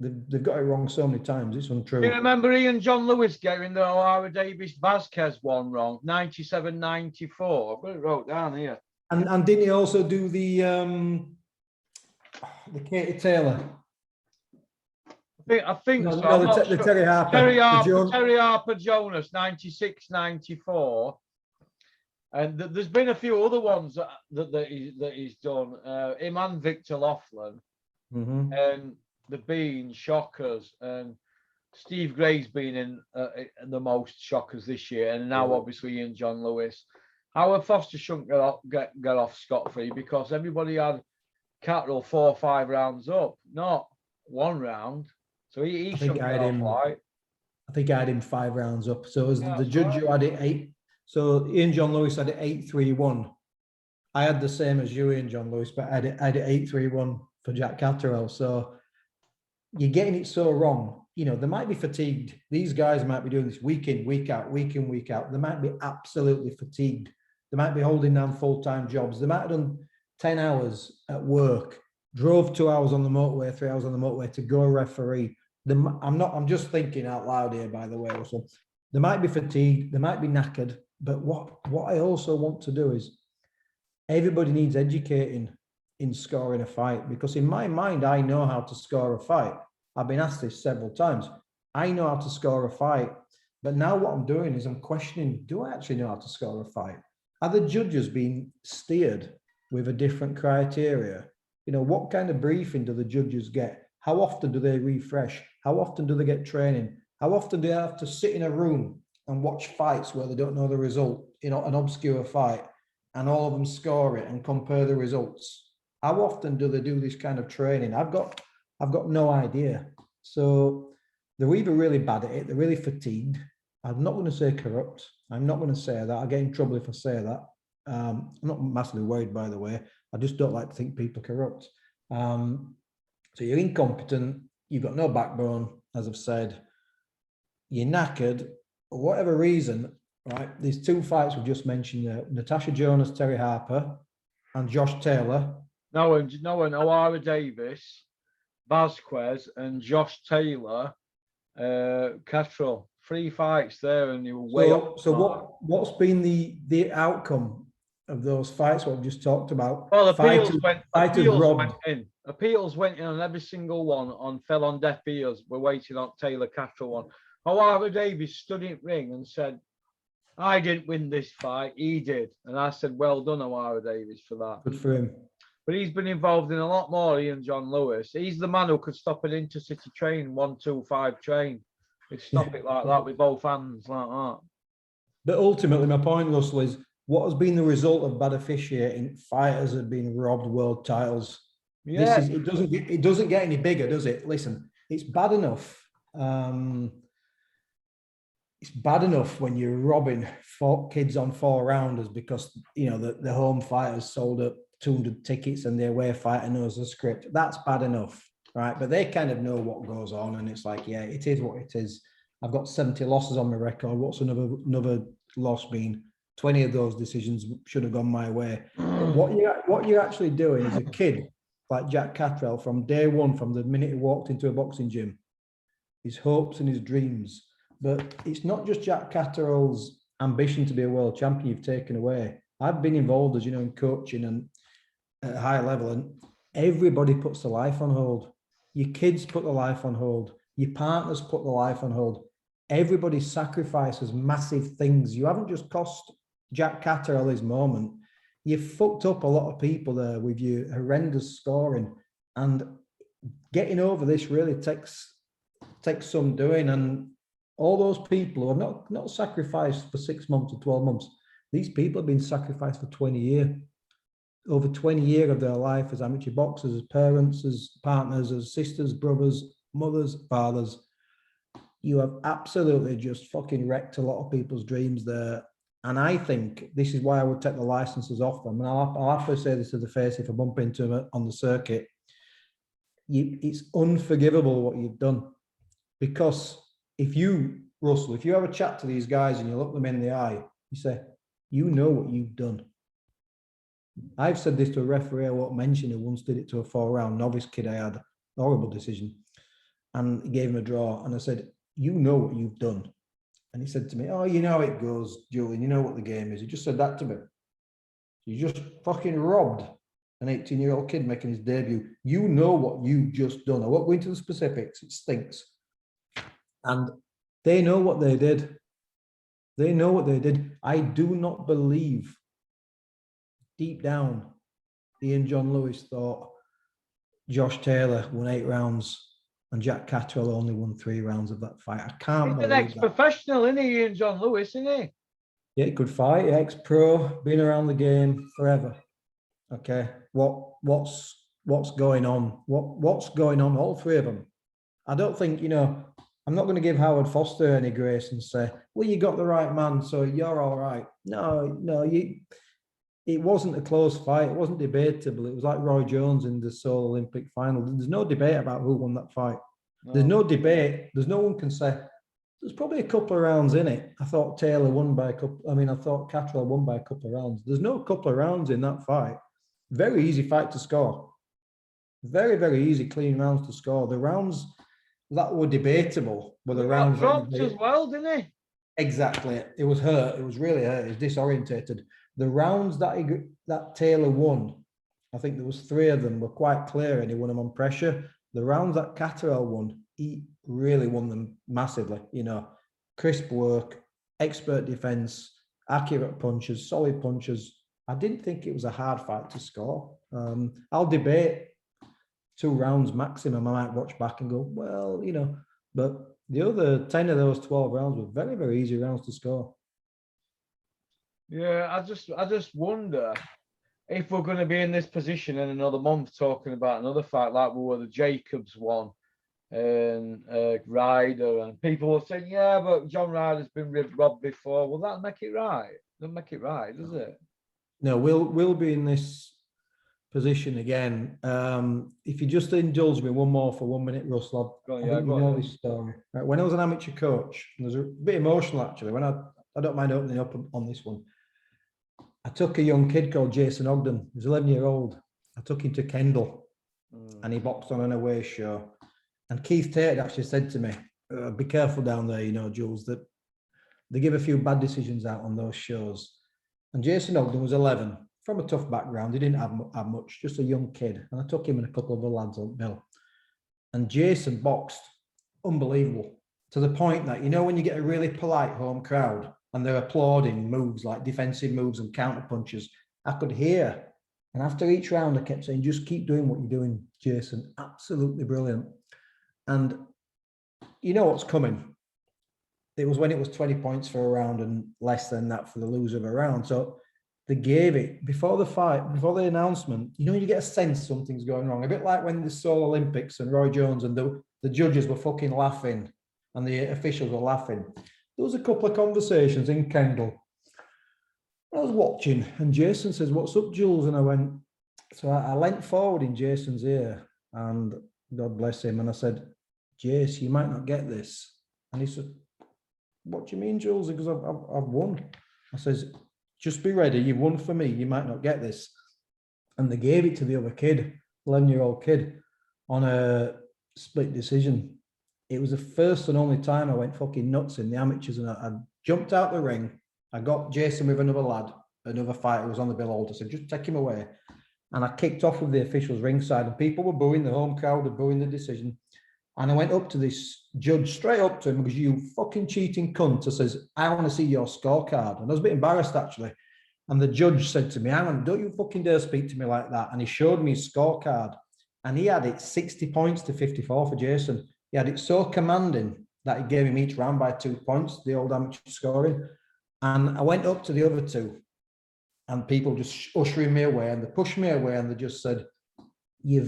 they've got it wrong so many times, it's untrue. Do you remember Ian John Lewis getting the O'Hara Davis Vasquez one wrong, 97-94? I've got it wrote down here. And didn't he also do the The Katie Taylor. I think No, so. no, I'm the, not the sure. Terry Harper. Terry Harper Jonas, 96, 94. And there's been a few other ones that he's done. Him and Victor Laughlin. And they've been shockers. And Steve Gray's been in the most shockers this year. And now, obviously, Ian John Lewis. Howard Foster shouldn't get off scot-free because everybody had Catterall 4 or 5 rounds up, not 1 round. So he shouldn't get off light. I think I had him 5 rounds up. So as Yeah, the judge who had it 8. So Ian John Lewis had it 8-3-1. I had the same as you, Ian John Lewis, but I had it 8-3-1 for Jack Catterall. So you're getting it so wrong. You know, they might be fatigued. These guys might be doing this week in, week out, week in, week out. They might be absolutely fatigued. They might be holding down full-time jobs. They might have done 10 hours at work, drove 2 hours on the motorway, 3 hours on the motorway to go referee. I'm just thinking out loud here, by the way, Russell. They might be fatigued, they might be knackered, but what I also want to do is everybody needs educating in scoring a fight, because in my mind, I know how to score a fight. I've been asked this several times. I know how to score a fight, but now what I'm doing is I'm questioning, do I actually know how to score a fight? Are the judges being steered with a different criteria? You know, what kind of briefing do the judges get? How often do they refresh? How often do they get training? How often do they have to sit in a room and watch fights where they don't know the result, you know, an obscure fight, and all of them score it and compare the results? How often do they do this kind of training? I've got no idea. So they're either really bad at it, they're really fatigued. I'm not going to say corrupt. I'm not going to say that. I'll get in trouble if I say that. I'm not massively worried, by the way. I just don't like to think people are corrupt. So you're incompetent, you've got no backbone, as I've said, you're knackered, for whatever reason, right? These 2 fights we've just mentioned, Natasha Jonas, Terry Harper, and Josh Taylor. No one, O'Hara Davis, Vasquez, and Josh Taylor, Catterall. 3 fights there, and you were way off. So what's been the outcome of those fights? What we've just talked about. Well, appeals went in on every single one. Fell on deaf ears. We're waiting on Taylor Catterall one. O'Hara Davis stood in ring and said, "I didn't win this fight. He did." And I said, "Well done, O'Hara Davis, for that." Good for him. But he's been involved in a lot more, Ian John Lewis. He's the man who could stop an intercity train, 125 train. He'd stop it like that with both hands, like that. But ultimately, my point, Russell, is what has been the result of bad officiating? Fighters have been robbed world titles. Yeah. It doesn't get any bigger, does it? Listen, it's bad enough. It's bad enough when you're robbing 4 kids on 4 rounders because, you know, the home fighters sold up 200 tickets and the away fighter knows the script. That's bad enough, right? But they kind of know what goes on, and it's like, yeah, it is what it is. I've got 70 losses on my record. What's another loss been? 20 of those decisions should have gone my way. But what you're actually doing is a kid like Jack Catterall from day one, from the minute he walked into a boxing gym, his hopes and his dreams. But it's not just Jack Catterall's ambition to be a world champion you've taken away. I've been involved, as you know, in coaching and at a high level, and everybody puts their life on hold. Your kids put their life on hold. Your partners put their life on hold. Everybody sacrifices massive things. You haven't just cost Jack Catterall his moment. You've fucked up a lot of people there with your horrendous scoring, and getting over this really takes some doing. And all those people who have not sacrificed for 6 months or 12 months, these people have been sacrificed for 20 years. Over 20 years of their life as amateur boxers, as parents, as partners, as sisters, brothers, mothers, fathers. You have absolutely just fucking wrecked a lot of people's dreams there. And I think this is why I would take the licenses off them. And I'll have to say this to the face if I bump into them on the circuit. It's unforgivable what you've done. Because if you, Russell, if you have a chat to these guys and you look them in the eye, you say, you know what you've done. I've said this to a referee I won't mention who once did it to a 4-round novice kid I had, horrible decision, and he gave him a draw. And I said, you know what you've done. And he said to me, oh, you know how it goes, Julian, you know what the game is. He just said that to me. You just fucking robbed an 18-year-old kid making his debut. You know what you've just done. I won't go into the specifics. It stinks. And they know what they did. They know what they did. I do not believe deep down Ian John Lewis thought Josh Taylor won 8 rounds and Jack Catterall only won 3 rounds of that fight. I can't He's believe an that. ex-professional, isn't he, Ian John Lewis, isn't he? Yeah, he could fight. Ex-pro, been around the game forever. Okay, what's going on? What's going on? All 3 of them. I don't think, I'm not going to give Howard Foster any grace and say, well, you got the right man, so you're all right. No, it wasn't a close fight. It wasn't debatable. It was like Roy Jones in the Seoul Olympic final. There's no debate about who won that fight. No. There's no debate. There's no one can say, there's probably a couple of rounds in it. I thought Taylor won by a couple. I thought Catterall won by a couple of rounds. There's no couple of rounds in that fight. Very easy fight to score. Very, very easy, clean rounds to score. The rounds that were debatable were the rounds dropped as well, didn't he? Exactly. It was hurt. It was really hurt. He was disorientated. The rounds that Taylor won, I think there was 3 of them were quite clear, and he won them on pressure. The rounds that Catterall won, he really won them massively. Crisp work, expert defense, accurate punches, solid punches. I didn't think it was a hard fight to score. I'll debate 2 rounds maximum. I might watch back and go, well, but the other 10 of those 12 rounds were very, very easy rounds to score. Yeah, I just wonder if we're going to be in this position in another month talking about another fight like we were the Jacobs one and Ryder, and people will say, yeah, but John Ryder's been robbed before. Well, that'll make it right. Doesn't make it right, does it? No, we'll be in this position again. If you just indulge me one more for 1 minute, Russell, this story. Right, when I was an amateur coach, it was a bit emotional actually. When I don't mind opening up on this one. I took a young kid called Jason Ogden. He was 11-year-old. I took him to Kendal, and he boxed on an away show. And Keith Tate actually said to me, "Be careful down there, Jules, that they give a few bad decisions out on those shows." And Jason Ogden was 11, from a tough background. He didn't have much, just a young kid. And I took him and a couple of the lads on bill. And Jason boxed unbelievable, to the point that, when you get a really polite home crowd and they're applauding moves like defensive moves and counter punches, I could hear. And after each round, I kept saying, just keep doing what you're doing, Jason. Absolutely brilliant. And you know what's coming. It was when it was 20 points for a round and less than that for the loser of a round. So they gave it before the fight, before the announcement. You get a sense something's going wrong. A bit like when the Seoul Olympics and Roy Jones and the judges were fucking laughing and the officials were laughing. There was a couple of conversations in Kendal. I was watching and Jason says, "What's up, Jules?" And I went, so I leant forward in Jason's ear, and God bless him. And I said, "Jace, you might not get this." And he said, "What do you mean, Jules?" Because I've won. I says, "Just be ready. You've won for me. You might not get this." And they gave it to the other kid, 11-year-old kid, on a split decision. It was the first and only time I went fucking nuts in the amateurs, and I jumped out the ring. I got Jason with another lad, another fighter who was on the bill holder. I said, "Just take him away." And I kicked off with the officials ringside, and people were booing, the home crowd were booing the decision. And I went up to this judge, straight up to him, because, "You fucking cheating cunt." I says, "I want to see your scorecard." And I was a bit embarrassed, actually. And the judge said to me, "Hang on, don't you fucking dare speak to me like that." And he showed me his scorecard. And he had it 60 points to 54 for Jason. He had it so commanding that he gave him each round by 2 points, the old amateur scoring. And I went up to the other 2, and people just ushering me away, and they pushed me away, and they just said, you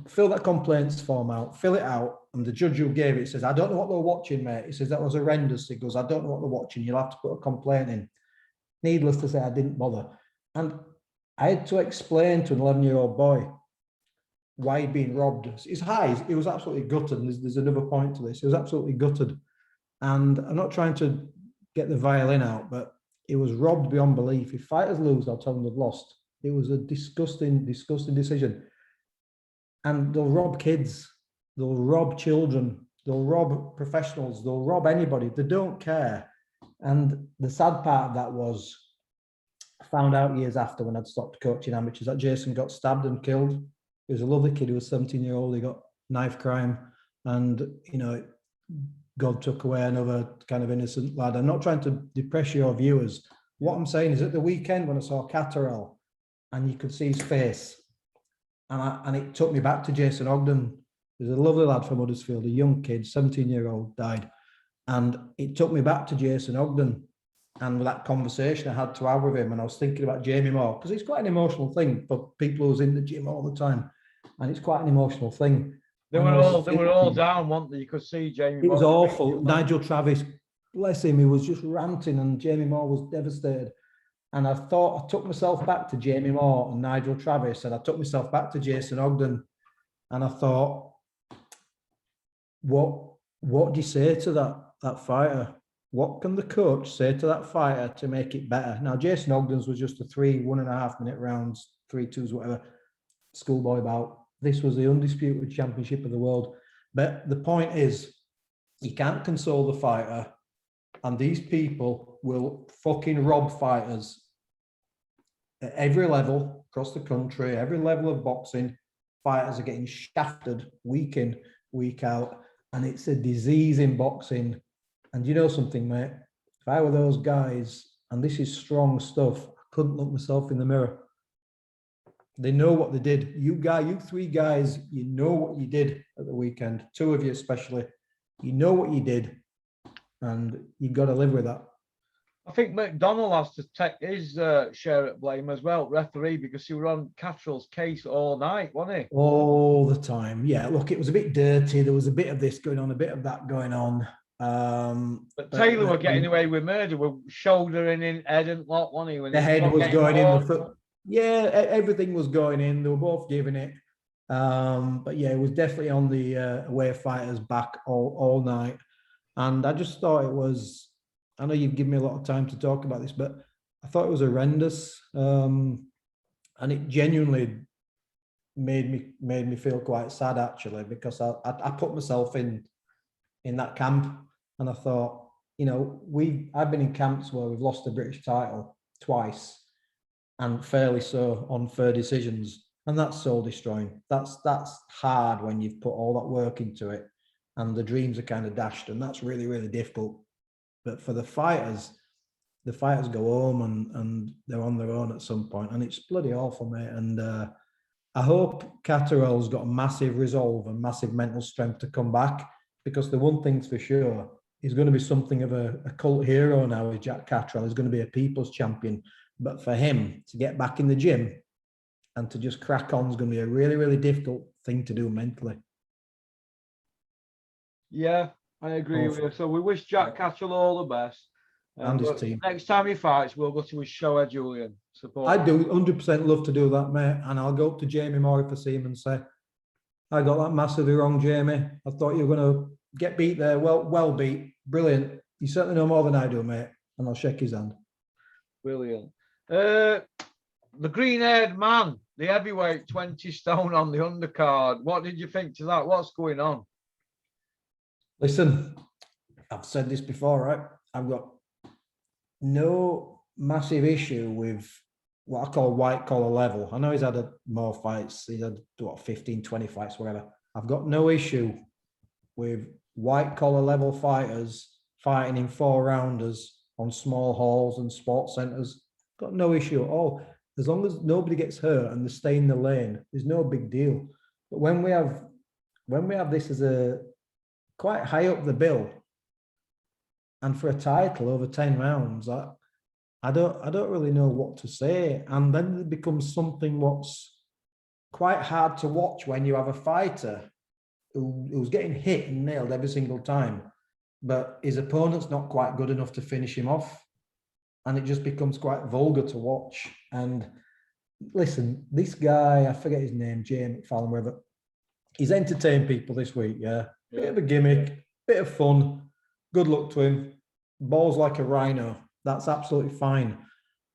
fill that complaints form out, fill it out." And the judge who gave it says, "I don't know what they're watching, mate." He says, "That was horrendous." He goes, "I don't know what they're watching. You'll have to put a complaint in." Needless to say, I didn't bother. And I had to explain to an 11-year-old boy why he'd been robbed. His highs, he was absolutely gutted. And there's another point to this. He was absolutely gutted. And I'm not trying to get the violin out, but it was robbed beyond belief. If fighters lose, I'll tell them they've lost. It was a disgusting, disgusting decision. And they'll rob kids. They'll rob children. They'll rob professionals. They'll rob anybody. They don't care. And the sad part of that was I found out years after when I'd stopped coaching amateurs that Jason got stabbed and killed. He was a lovely kid. He was 17-year-old. He got knife crime, and God took away another kind of innocent lad. I'm not trying to depress your viewers. What I'm saying is, at the weekend when I saw Catterall, and you could see his face, and it took me back to Jason Ogden. There's a lovely lad from Huddersfield, a young kid, 17-year-old, died, and it took me back to Jason Ogden. And with that conversation I had to have with him, and I was thinking about Jamie Moore, because it's quite an emotional thing for people who's in the gym all the time, and it's quite an emotional thing. They were all down, weren't they? You could see Jamie Moore. It was awful. Nigel Travis, bless him, he was just ranting, and Jamie Moore was devastated. And I thought, I took myself back to Jamie Moore and Nigel Travis, and I took myself back to Jason Ogden, and I thought, what do you say to that fighter? What can the coach say to that fighter to make it better? Now, Jason Ogden's was just a 1.5 minute rounds, 3-2s, whatever, schoolboy bout. This was the undisputed championship of the world. But the point is, you can't console the fighter, and these people will fucking rob fighters at every level across the country, every level of boxing. Fighters are getting shafted week in, week out, and it's a disease in boxing. And you know something, mate? If I were those guys, and this is strong stuff, I couldn't look myself in the mirror. They know what they did. You three guys, you know what you did at the weekend. Two of you especially, you know what you did, and you've got to live with that. I think McDonnell has to take his share of blame as well, referee, because he was on Catterall's case all night, wasn't he? All the time. Yeah, look, it was a bit dirty. There was a bit of this going on, a bit of that going on. But Taylor were getting away with murder, with shouldering in head and lot, wasn't he? When the head was going in the foot. Yeah, everything was going in. They were both giving it. But yeah, it was definitely on the away fighters' back all night. And I just thought it was, I know you've given me a lot of time to talk about this, but I thought it was horrendous. And it genuinely made me feel quite sad, actually, because I put myself in that camp, and I thought, I've been in camps where we've lost the British title twice, and fairly so, on fair decisions, and that's soul destroying. That's hard when you've put all that work into it, and the dreams are kind of dashed, and that's really, really difficult. But for the fighters go home and they're on their own at some point, and it's bloody awful, mate. And I hope Catterall's got a massive resolve and massive mental strength to come back, because the one thing's for sure, he's going to be something of a cult hero now. Is Jack Catterall. He's going to be a people's champion. But for him to get back in the gym and to just crack on is going to be a really, really difficult thing to do mentally. Yeah, I agree with you. So we wish Jack Catterall all the best. And his team. Next time he fights, we'll go to his show, Julian. Support. I do 100% love to do that, mate. And I'll go up to Jamie Moore if I see him and say, I got that massively wrong, Jamie. I thought you were going to get beat there. Well beat. Brilliant. You certainly know more than I do, mate. And I'll shake his hand. Brilliant. The green-haired man, the heavyweight, 20 stone on the undercard. What did you think to that? What's going on? Listen, I've said this before, right? I've got no massive issue with what I call white collar level. I know he's had more fights. He's had 15, 20 fights, whatever. I've got no issue with white collar level fighters fighting in 4-rounders on small halls and sports centres. Got no issue at all. As long as nobody gets hurt and they stay in the lane, there's no big deal. But when we have this as a quite high up the bill, and for a title over 10 rounds, I don't really know what to say. And then it becomes something what's quite hard to watch when you have a fighter who's getting hit and nailed every single time, but his opponent's not quite good enough to finish him off. And it just becomes quite vulgar to watch. And listen, this guy, I forget his name, Jay McFarlane, whatever, he's entertained people this week, yeah. Bit of a gimmick, bit of fun, good luck to him. Balls like a rhino, that's absolutely fine.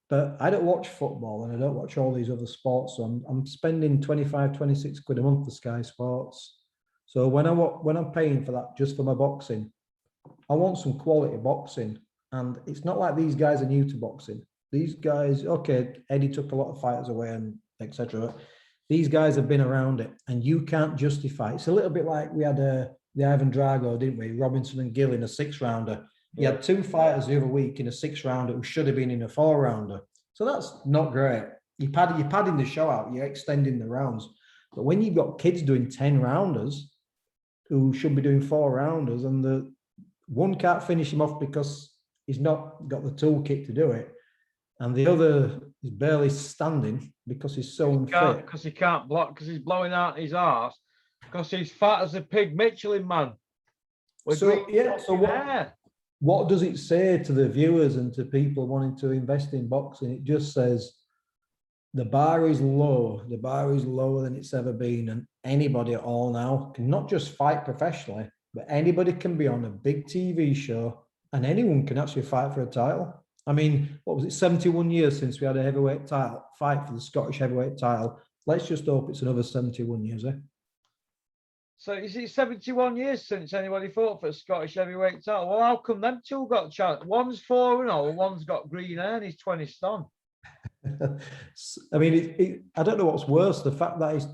But I don't watch football and I don't watch all these other sports. So I'm spending 25, 26 quid a month for Sky Sports. So when I'm paying for that just for my boxing, I want some quality boxing. And it's not like these guys are new to boxing. these guys, okay, Eddie took a lot of fighters away and etc. These guys have been around it, and you can't justify. It's a little bit like we had the Ivan Drago, didn't we? Robinson and Gill in a 6-rounder. You had 2 fighters the other week in a 6-rounder who should have been in a 4-rounder. So that's not great. You're padding the show out. You're extending the rounds. But when you've got kids doing 10-rounders who should be doing 4-rounders, and the one can't finish him off because he's not got the toolkit to do it, and the other is barely standing because he's so unfit. Because he can't block, because he's blowing out his arse, because he's fat as a pig Michelin man. So what does it say to the viewers and to people wanting to invest in boxing? It just says the bar is low. The bar is lower than it's ever been, and anybody at all now can not just fight professionally, but anybody can be on a big TV show, and anyone can actually fight for a title. I mean, what was it, 71 years since we had a heavyweight title fight for the Scottish heavyweight title. Let's just hope it's another 71 years, eh? So is it 71 years since anybody fought for a Scottish heavyweight title? Well, how come them two got chance? One's 4-0, one's got green hair and he's 20 stone. I mean, I don't know what's worse, the fact that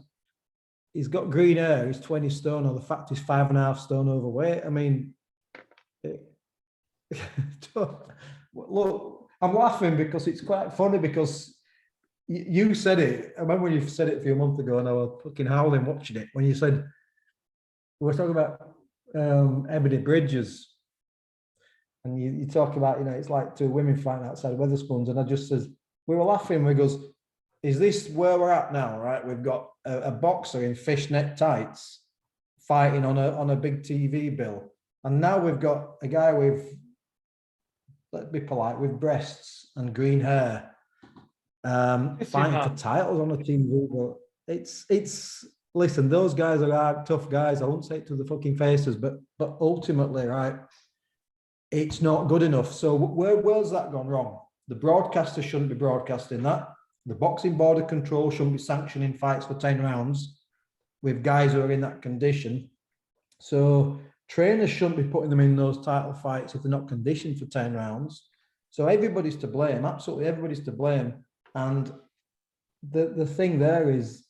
he's got green hair, he's 20 stone, or the fact he's 5.5 stone overweight. I mean, look, I'm laughing because it's quite funny, because you said it. I remember when you said it a few months ago, and I was fucking howling watching it, when you said, we were talking about Ebony Bridges, and you talk about, it's like 2 women fighting outside Wetherspoons, and I just says, we were laughing, we goes, is this where we're at now, right? We've got a boxer in fishnet tights fighting on a big TV bill, and now we've got a guy with, let's be polite, with breasts and green hair, fighting for titles on a TV bill. It's listen, those guys are tough guys. I won't say it to the fucking faces, but ultimately, right, it's not good enough. So where's that gone wrong? The broadcaster shouldn't be broadcasting that. The boxing board of control shouldn't be sanctioning fights for 10 rounds with guys who are in that condition. So trainers shouldn't be putting them in those title fights if they're not conditioned for 10 rounds. So everybody's to blame. Absolutely everybody's to blame. And the thing there is,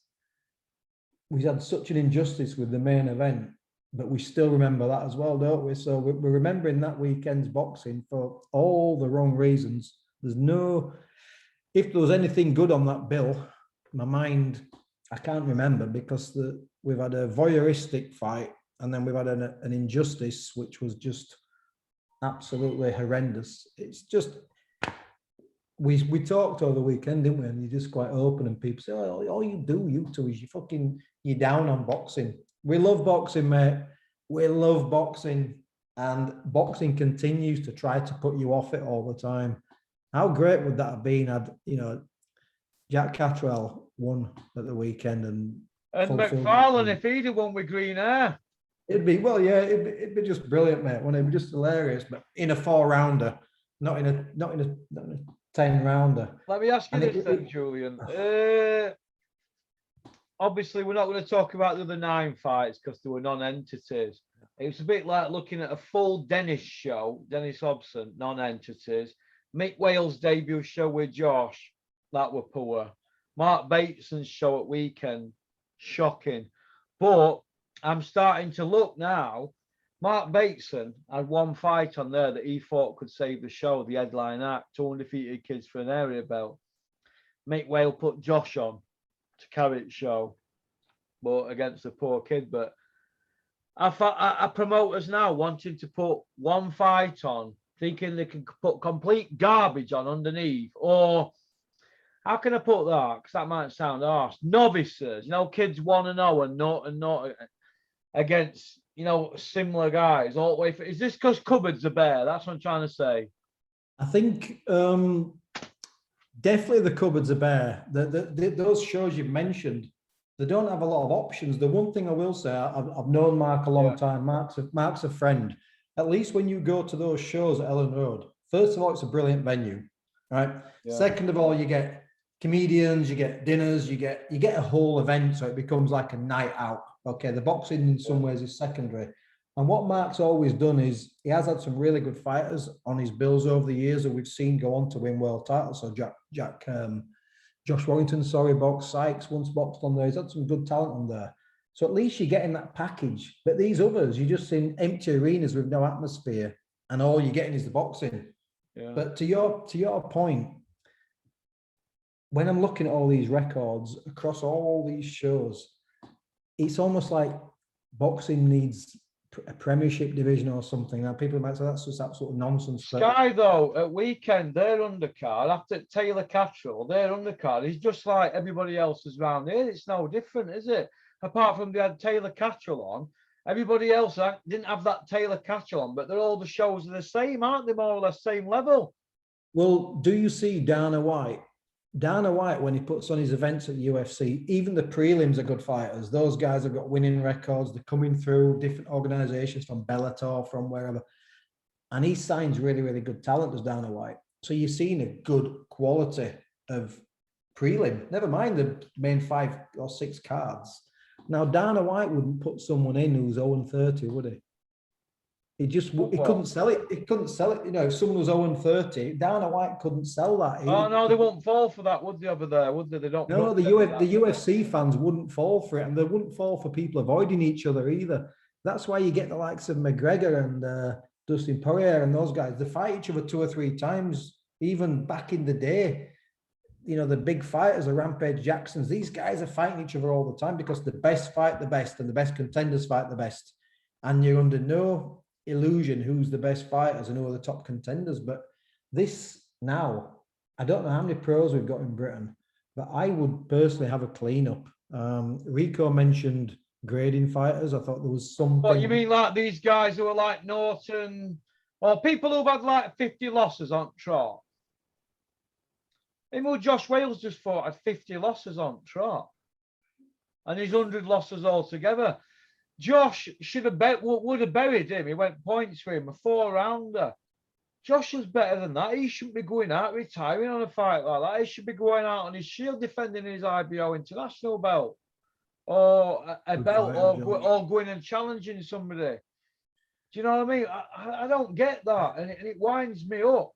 we had such an injustice with the main event, but we still remember that as well, don't we? So we're remembering that weekend's boxing for all the wrong reasons. There's no, if there was anything good on that bill, my mind, I can't remember, because we've had a voyeuristic fight, and then we've had an injustice, which was just absolutely horrendous. It's just, we talked over the weekend, didn't we? And you're just quite open, and people say, oh, all you do, you two, is you're down on boxing. We love boxing, mate. We love boxing, and boxing continues to try to put you off it all the time. How great would that have been had, Jack Catterall won at the weekend, and McFarlane, if he'd have won with green hair, it'd be, well, yeah, it'd be just brilliant, mate. Wouldn't it? It'd be just hilarious, but in a 4-rounder, not in a 10-rounder. Let me ask you this then, Julian. Obviously, we're not going to talk about the other 9 fights because they were non-entities. It was a bit like looking at a full Dennis show, Dennis Hobson, non-entities. Mick Wales' debut show with Josh, that were poor. Mark Bateson's show at weekend, shocking. But I'm starting to look now. Mark Bateson had 1 fight on there that he thought could save the show, the headline act, 2 undefeated kids for an area belt. Mick Wales put Josh on to carry the show, but against a poor kid. But I promoters now wanting to put 1 fight on, thinking they can put complete garbage on underneath. Or how can I put that? Because that might sound harsh. Novices, kids 1-0 and not against, similar guys all the way. Is this because cupboards are bare? That's what I'm trying to say. I think definitely the cupboards are bare. Those shows you mentioned, they don't have a lot of options. The one thing I will say, I've known Mark a long time. Mark's a friend. At least when you go to those shows at Ellen Road, first of all, it's a brilliant venue, right? Yeah. Second of all, you get comedians, you get dinners, you get a whole event, so it becomes like a night out. Okay, the boxing in some ways is secondary. And what Mark's always done is he has had some really good fighters on his bills over the years that we've seen go on to win world titles. So Josh Warrington, Sykes once boxed on there. He's had some good talent on there. So at least you're getting that package. But these others, you're just in empty arenas with no atmosphere, and all you're getting is the boxing. Yeah. But to your point, when I'm looking at all these records across all these shows, it's almost like boxing needs a premiership division or something. Now people might say that's just absolute nonsense. Sky though, at weekend, their undercard after Taylor Cattrall, their undercard is just like everybody else's round here. It's no different, is it? Apart from they had Taylor Cattrall on, everybody else didn't have that Taylor Cattrall on, but they're all the shows are the same, aren't they? More or less same level. Well, do you see Dana White? Dana White, when he puts on his events at the UFC, even the prelims are good fighters. Those guys have got winning records. They're coming through different organizations from Bellator, from wherever. And he signs really, really good talent as Dana White. So you're seeing a good quality of prelim. Never mind the main 5 or 6 cards. Now, Dana White wouldn't put someone in who's 0-30, would he? He just he couldn't sell it. He couldn't sell it. You know, if someone was 0-30, Dana White couldn't sell that. Oh no, they won't fall for that, would they? Over there, would they? They don't. No, the UFC fans wouldn't fall for it, and they wouldn't fall for people avoiding each other either. That's why you get the likes of McGregor and Dustin Poirier and those guys. They fight each other 2 or 3 times. Even back in the day, you know, the big fighters, the Rampage Jacksons, these guys are fighting each other all the time because the best fight the best, and the best contenders fight the best, and you're under no illusion who's the best fighters and who are the top contenders. But this now, I don't know how many pros we've got in Britain, but I would personally have a cleanup. Rico mentioned grading fighters. I thought there was something. What you mean, like these guys who are like Norton, or people who've had like 50 losses on trot? Even Josh Wales just fought had 50 losses on trot, and he's 100 losses altogether. Josh should have would have buried him. He went points for him, a 4-rounder. Josh is better than that. He shouldn't be going out retiring on a fight like that. He should be going out on his shield, defending his IBO international belt, or a belt, or going and challenging somebody. Do you know what I mean? I don't get that, and it winds me up.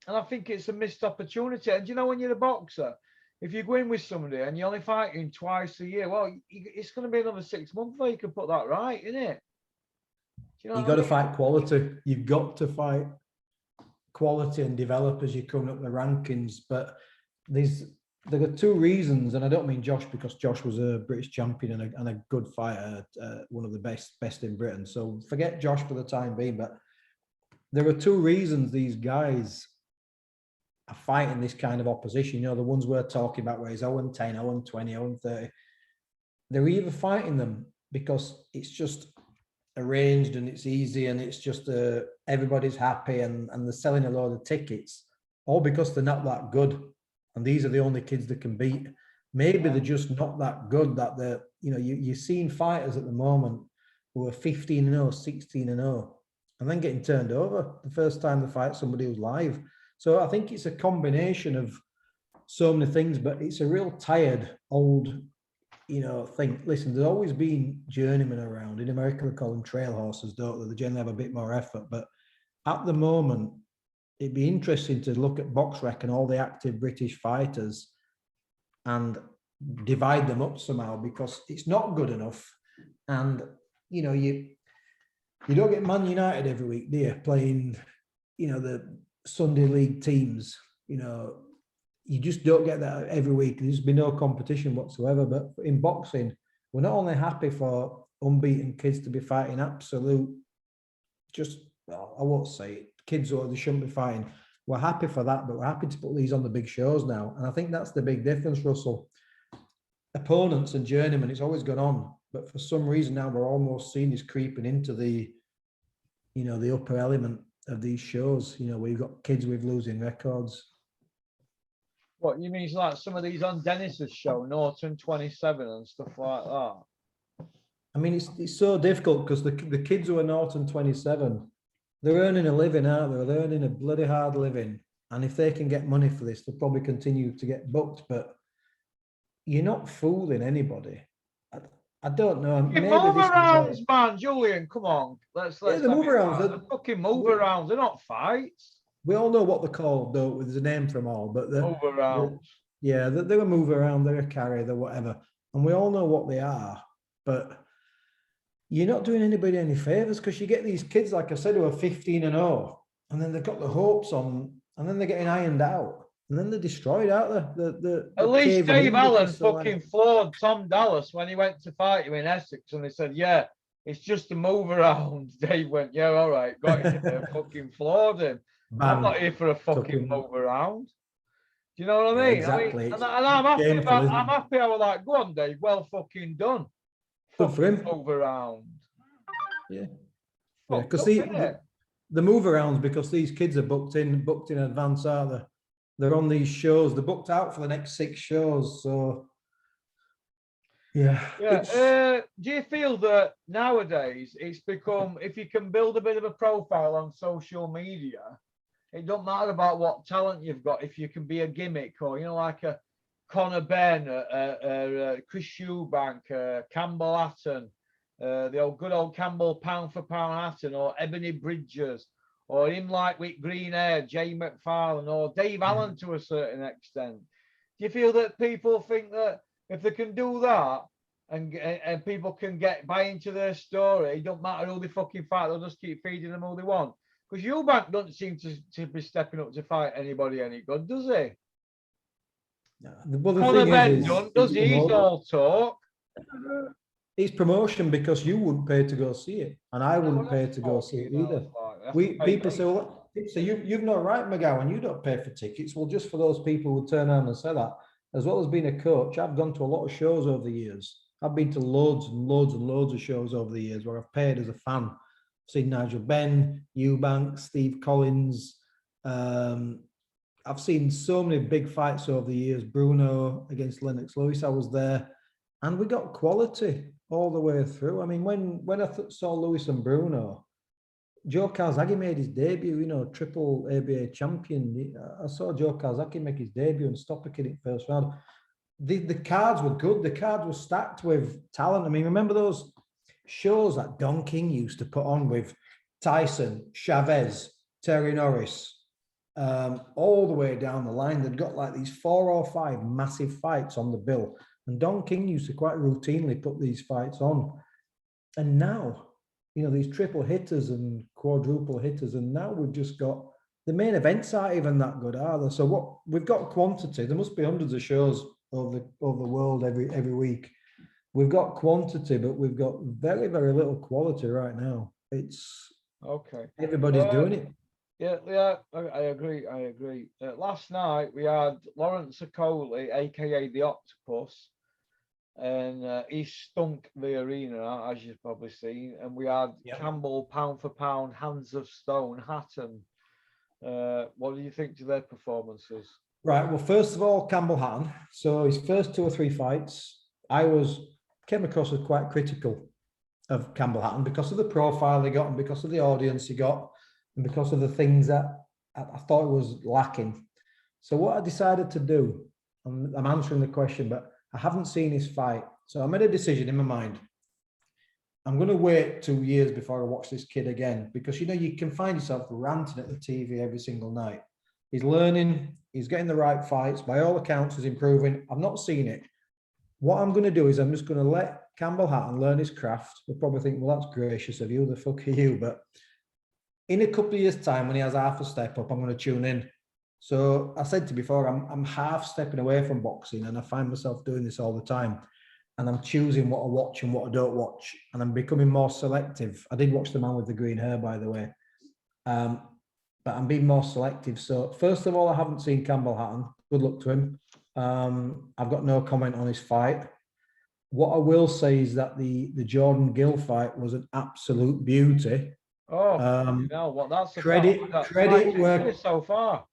And I think it's a missed opportunity. And you know, when you're a boxer, if you go in with somebody and you only fight in twice a year, well, it's going to be another 6 months before you can put that right, isn't it? You've got to fight quality. You've got to fight quality and develop as you're coming up the rankings. But there are 2 reasons, and I don't mean Josh because Josh was a British champion and a good fighter, one of the best in Britain. So forget Josh for the time being. But there are 2 reasons these guys are fighting this kind of opposition. You know, the ones we're talking about where he's 0-10, 0-20, 0-30. They're either fighting them because it's just arranged and it's easy and it's just everybody's happy and they're selling a load of tickets, or because they're not that good and these are the only kids that can beat. Maybe they're just not that good that they're, you know, you're seeing fighters at the moment who are 15-0, 16-0, and then getting turned over the first time they fight somebody who's live. So I think it's a combination of so many things, but it's a real tired, old, you know, thing. Listen, there's always been journeymen around. In America, they call them trail horses, don't they? They generally have a bit more effort. But at the moment, it'd be interesting to look at BoxRec and all the active British fighters and divide them up somehow, because it's not good enough. And, you know, you don't get Man United every week, do you? Playing, you know, the Sunday league teams, you know, you just don't get that every week. There's been no competition whatsoever. But in boxing, we're not only happy for unbeaten kids to be fighting absolute, just, well, I won't say it, kids who they shouldn't be fighting. We're happy for that, but we're happy to put these on the big shows now. And I think that's the big difference, Russell. Opponents and journeymen, it's always gone on. But for some reason now we're almost seeing this creeping into the, you know, the upper element of these shows, you know, where you've got kids with losing records. What you mean, like some of these on Dennis's show, Norton 27 and stuff like that? I mean, it's so difficult because the kids who are Norton 27, they're earning a living, aren't they? They're earning a bloody hard living. And if they can get money for this, they'll probably continue to get booked. But you're not fooling anybody. I don't know. Fucking Maybe move this is arounds, man, Julian. Come on, let's yeah, the have move it arounds. right. The fucking move arounds. They're not fights. We all know what they're called, though. There's a name for them all, but Move arounds. yeah, they're a move around, they're a carry, they're whatever, and we all know what they are. But you're not doing anybody any favors because you get these kids, like I said, who are 15 and 0, and then they've got the hopes on, and then they're getting ironed out, and then they're destroyed out there. At least Dave Allen fucking like, floored Tom Dallas when he went to fight you in Essex, and they said, "Yeah, it's just a move around." Dave went, "Yeah, all right." Got in there, fucking floored him. I'm not here for a fucking move around. Do you know what I mean? Exactly. And I'm happy shameful, about. isn't I'm it? happy. I was like, "Go on, Dave. Well, fucking done." Good for him. Move around. Yeah, Fucked because up, innit? the move arounds, because these kids are booked in advance, aren't they? They're on these shows. They're booked out for the next 6 shows. So yeah. Yeah. Do you feel that nowadays it's become, if you can build a bit of a profile on social media, it don't matter about what talent you've got. If you can be a gimmick, or like a Conor Benn, Chris Eubank, Campbell Hatton, the good old Campbell pound for pound Hatton, or Ebony Bridges, or him like with green hair, Jay McFarlane, or Dave Allen to a certain extent. Do you feel that people think that if they can do that and people can buy into their story, it don't matter who they fucking fight, they'll just keep feeding them all they want? Because Eubank doesn't seem to be stepping up to fight anybody any good, does he? Well, the Conor thing Benn does he? He's all talk. It's promotion, because you wouldn't pay to go see it, and I wouldn't pay to go see it either. People say, well, you've no right, McGowan, you don't pay for tickets. Well, just for those people who turn around and say that, as well as being a coach, I've gone to a lot of shows over the years. I've been to loads and loads and loads of shows over the years where I've paid as a fan. I've seen Nigel Benn, Eubank, Steve Collins. I've seen so many big fights over the years. Bruno against Lennox Lewis, I was there, and we got quality all the way through. I mean, when I saw Lewis and Bruno, Joe Calzaghe made his debut, triple ABA champion. I saw Joe Calzaghe make his debut and stop a kid in first round. The cards were good. The cards were stacked with talent. I mean, remember those shows that Don King used to put on with Tyson, Chavez, Terry Norris, all the way down the line? They'd got like these 4 or 5 massive fights on the bill. And Don King used to quite routinely put these fights on. And now, these triple hitters and quadruple hitters, and now we've just got, the main events aren't even that good, are they? So what we've got quantity. There must be hundreds of shows over the world every week. We've got quantity, but we've got very, very little quality right now. It's okay. Everybody's doing it. Yeah, I agree. Last night we had Lawrence Okoli, aka the Octopus, and he stunk the arena, as you've probably seen. And we had Campbell, pound for pound, hands of stone, Hatton. What do you think to their performances? Right. Well, first of all, Campbell Hatton. So his first 2 or 3 fights, I came across as quite critical of Campbell Hatton because of the profile he got, and because of the audience he got, and because of the things that I thought was lacking. So what I decided to do, I'm answering the question, but I haven't seen his fight. So I made a decision in my mind. I'm going to wait 2 years before I watch this kid again, because, you can find yourself ranting at the TV every single night. He's learning, he's getting the right fights. By all accounts, he's improving. I've not seen it. What I'm going to do is I'm just going to let Campbell Hatton learn his craft. You'll probably think, well, that's gracious of you. The fuck are you? But in a couple of years' time, when he has half a step up, I'm going to tune in. So I said to you before, I'm half stepping away from boxing, and I find myself doing this all the time. And I'm choosing what I watch and what I don't watch. And I'm becoming more selective. I did watch The Man with the Green Hair, by the way. But I'm being more selective. So first of all, I haven't seen Campbell Hatton. Good luck to him. I've got no comment on his fight. What I will say is that the Jordan Gill fight was an absolute beauty. Oh, no, that's credit where so far.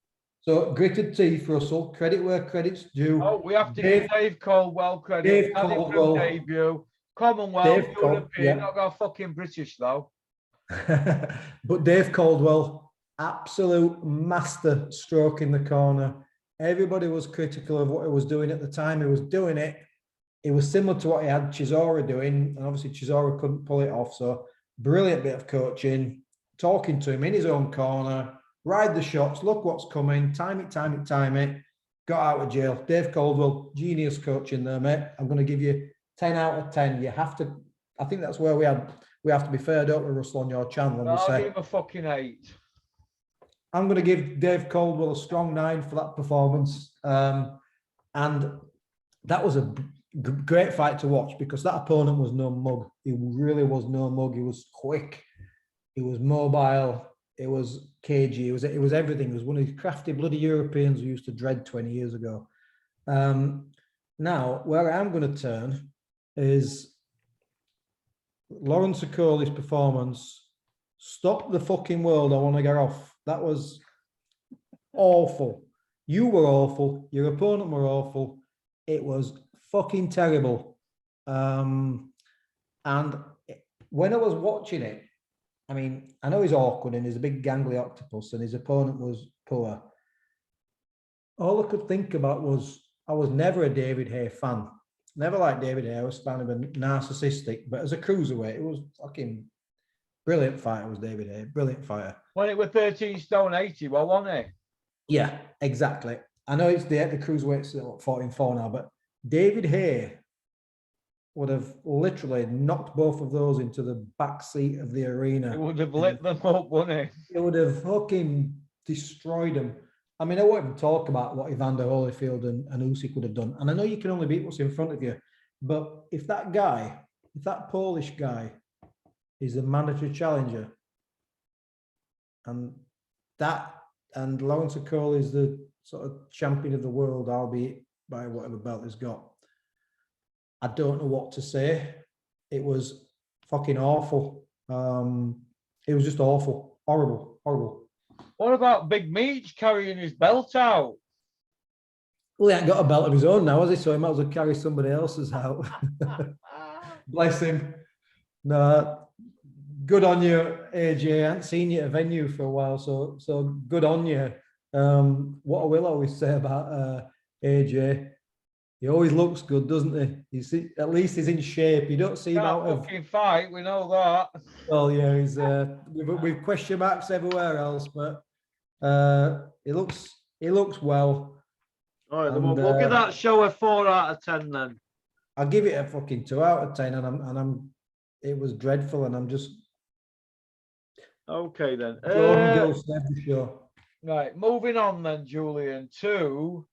So gritted teeth, Russell. Credit where credit's due. Oh, we have to give Dave Caldwell credit. Dave Caldwell debut. Commonwealth, European, not got fucking British though. But Dave Caldwell, absolute master stroke in the corner. Everybody was critical of what he was doing at the time. He was doing it. it was similar to what he had Chisora doing, and obviously Chisora couldn't pull it off. So brilliant bit of coaching, talking to him in his own corner, ride the shots, look what's coming, time it, time it, time it. Got out of jail. Dave Caldwell, genius coaching there, mate. I'm going to give you 10 out of 10. You have to. I think that's where we have to be fair, don't we, Russell, on your channel? And I'll say, give him a fucking 8. I'm going to give Dave Caldwell a strong 9 for that performance. And that was a great fight to watch because that opponent was no mug. He really was no mug. He was quick. He was mobile. It was cagey. It was everything. It was one of these crafty bloody Europeans we used to dread 20 years ago. Now, where I'm going to turn is Lawrence Okoli's performance. Stop the fucking world. I want to get off. That was awful. You were awful. Your opponent were awful. It was fucking terrible. And when I was watching it, I mean, I know he's awkward and he's a big gangly octopus and his opponent was poor. All I could think about was I was never a David Hay fan. Never liked David Hay. I was kind of a narcissistic, but as a cruiserweight, it was fucking brilliant fighter was David Hay. Brilliant fighter. When it was 13 stone 80, well, wasn't it? Yeah, exactly. I know it's the cruiserweight's 14-4 now, but David Hay would have literally knocked both of those into the back seat of the arena. It would have lit them up, wouldn't it? It would have fucking destroyed them. I mean, I won't even talk about what Evander Holyfield and Usyk would have done. And I know you can only beat what's in front of you, but if that Polish guy is a mandatory challenger, and Lawrence Okoli is the sort of champion of the world, albeit by whatever belt he's got, I don't know what to say. It was fucking awful. It was just awful. Horrible. Horrible. What about Big Meech carrying his belt out? Well, he ain't got a belt of his own now, has he? So he might as well carry somebody else's out. Bless him. No, good on you, AJ. I haven't seen you at a venue for a while, so good on you. What I will always say about AJ, he always looks good, doesn't he? At least he's in shape. You don't see him out of fucking fight. We know that. Well, yeah, he's with question marks everywhere else, but he looks well. All right, then we'll give that show a 4 out of 10 then. I'll give it a fucking 2 out of 10, it was dreadful, and I'm just okay then. Right, moving on then, Julian, to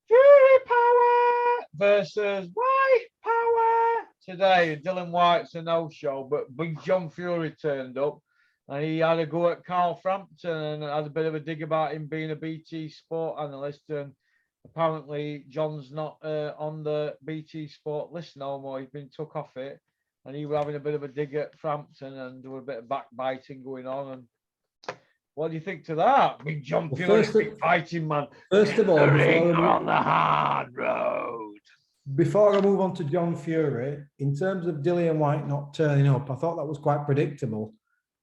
Fury Power versus White Power today. Dylan White's a no-show, but Big John Fury turned up and he had a go at Carl Frampton and had a bit of a dig about him being a BT Sport analyst. And apparently John's not on the BT Sport list no more. He's been took off it, and he was having a bit of a dig at Frampton, and there was a bit of backbiting going on. And what do you think to that? Big John Fury, big fighting man. First of all, on the hard road. Before I move on to John Fury, in terms of Dillian White not turning up, I thought that was quite predictable.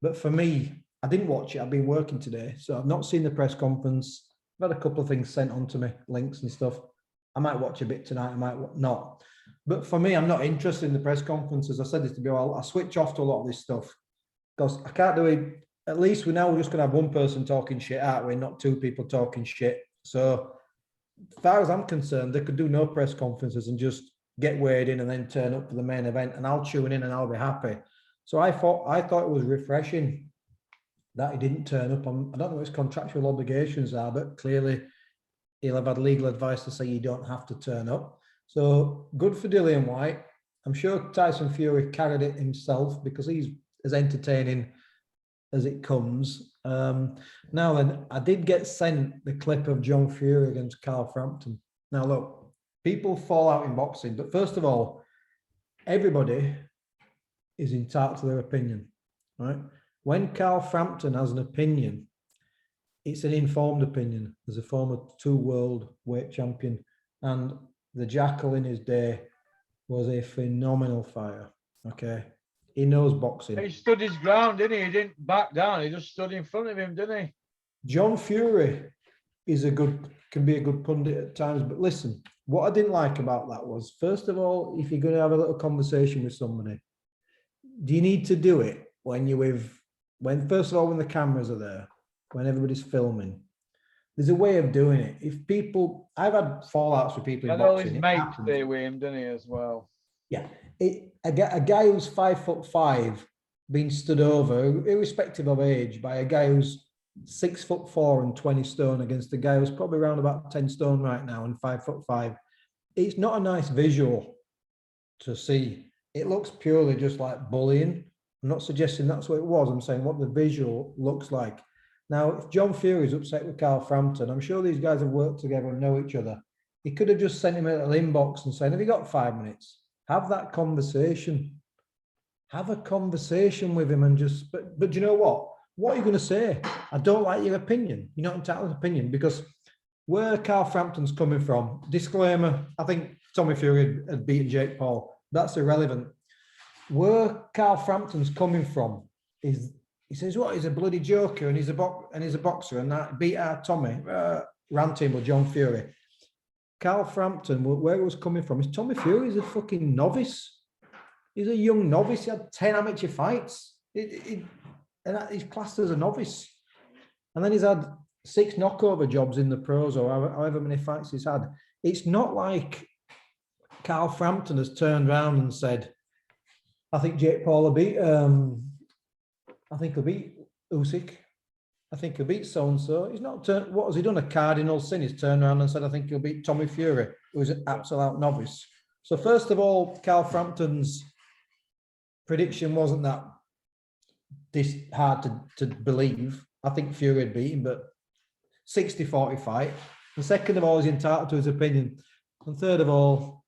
But for me, I didn't watch it. I've been working today, so I've not seen the press conference. I've had a couple of things sent on to me, links and stuff. I might watch a bit tonight, I might not. But for me, I'm not interested in the press conferences. I said this to be all. I switch off to a lot of this stuff because I can't do it. At least we're just going to have one person talking shit, aren't we? Not two people talking shit. So as far as I'm concerned, they could do no press conferences and just get weighed in and then turn up for the main event, and I'll tune in and I'll be happy. So I thought it was refreshing that he didn't turn up. I don't know what his contractual obligations are, but clearly he'll have had legal advice to say you don't have to turn up. So good for Dillian White. I'm sure Tyson Fury carried it himself because he's as entertaining as it comes. Now then, I did get sent the clip of John Fury against Carl Frampton. Now look, people fall out in boxing, but first of all, everybody is entitled to their opinion, right? When Carl Frampton has an opinion, it's an informed opinion. There's a former 2 world weight champion, and the Jackal in his day was a phenomenal fighter. Okay, he knows boxing. He stood his ground, didn't he? He didn't back down. He just stood in front of him, didn't he? John Fury can be a good pundit at times, but listen, what I didn't like about that was, first of all, if you're going to have a little conversation with somebody, do you need to do it when you're with, first of all, when the cameras are there, when everybody's filming? There's a way of doing it. If people, I've had fallouts with people in And all his boxing. mates stay with him, didn't he, as well? Yeah. A guy who's 5'5" being stood over, irrespective of age, by a guy who's 6'4" and 20 stone against a guy who's probably around about 10 stone right now and 5'5". It's not a nice visual to see. It looks purely just like bullying. I'm not suggesting that's what it was. I'm saying what the visual looks like. Now, if John Fury's upset with Carl Frampton, I'm sure these guys have worked together and know each other. He could have just sent him a little inbox and said, have you got 5 minutes? Have that conversation. Have a conversation with him and just, but you know what? What are you going to say? I don't like your opinion. You're not entitled to opinion, because where Carl Frampton's coming from, disclaimer, I think Tommy Fury had beaten Jake Paul. That's irrelevant. Where Carl Frampton's coming from is, he says, what, he's a bloody joker and he's a boxer and that beat out Tommy, ranting with John Fury. Carl Frampton, where it was coming from, is Tommy Fury's a fucking novice. He's a young novice. He had 10 amateur fights. And he's classed as a novice. And then he's had 6 knockover jobs in the pros, or however many fights he's had. It's not like Carl Frampton has turned around and said, I think Jake Paul will beat, I think he'll beat Usyk. I think he'll beat so-and-so. He's not turned, what has he done? A cardinal sin. He's turned around and said, I think he'll beat Tommy Fury, who's an absolute novice. So first of all, Carl Frampton's prediction wasn't that this hard to believe. I think Fury would beat him, but 60-40 fight. And second of all, he's entitled to his opinion. And third of all,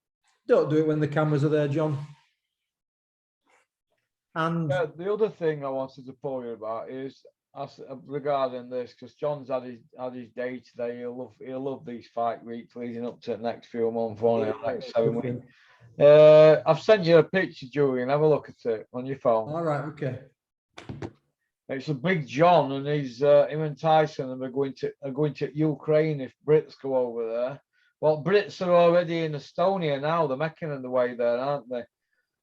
don't do it when the cameras are there, John. And the other thing I wanted to tell you about is regarding this, because John's had his day today. He'll love these fight weeks leading up to the next few months, next 7 weeks. I've sent you a picture, Julian. Have a look at it on your phone. All right, okay. It's a big John, and he's him and Tyson are going to Ukraine if Brits go over there. Well, Brits are already in Estonia now. They're making their way there, aren't they?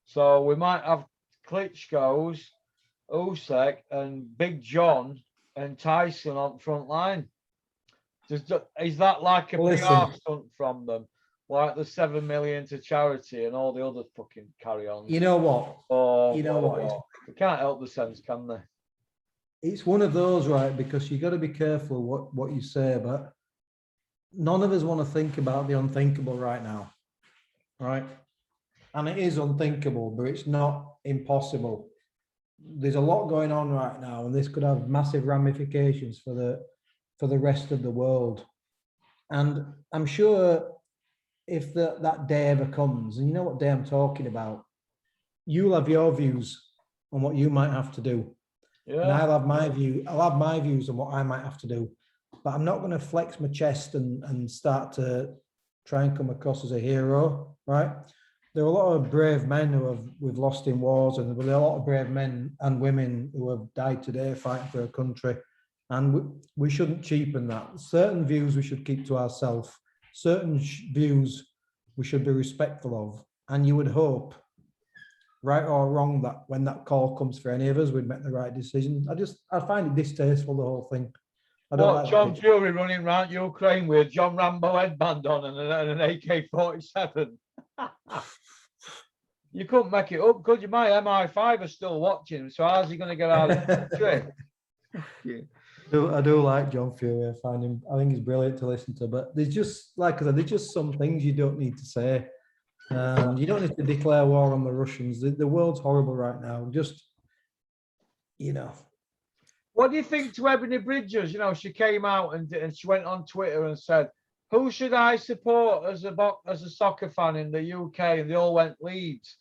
So we might have Klitschko's, Usyk, and Big John and Tyson on the front line. Is that like a PR stunt from them? Like the 7 million to charity and all the other fucking carry-ons. You know what? They can't help the sense, can they? It's one of those, right? Because you got to be careful what you say, but none of us want to think about the unthinkable right now, right? And it is unthinkable, but it's not impossible. There's a lot going on right now, and this could have massive ramifications for the rest of the world. And I'm sure if that day ever comes, and you know what day I'm talking about, you'll have your views on what you might have to do. Yeah. And I'll have my views on what I might have to do. But I'm not going to flex my chest and start to try and come across as a hero, right? There are a lot of brave men we've lost in wars, and there are a lot of brave men and women who have died today fighting for a country. And we shouldn't cheapen that. Certain views we should keep to ourselves. Certain views we should be respectful of. And you would hope, right or wrong, that when that call comes for any of us, we'd make the right decision. I find it distasteful, the whole thing. I don't like John Fury running around Ukraine with John Rambo headband on and an AK-47. You couldn't make it up, could you? My MI5 are still watching, so how's he going to get out of the country? I do like John Fury. I think he's brilliant to listen to, but there's just, like I said, there's just some things you don't need to say. You don't need to declare war on the Russians. The world's horrible right now. Just, What do you think to Ebony Bridges? She came out and she went on Twitter and said, who should I support as a soccer fan in the UK? And they all went Leeds.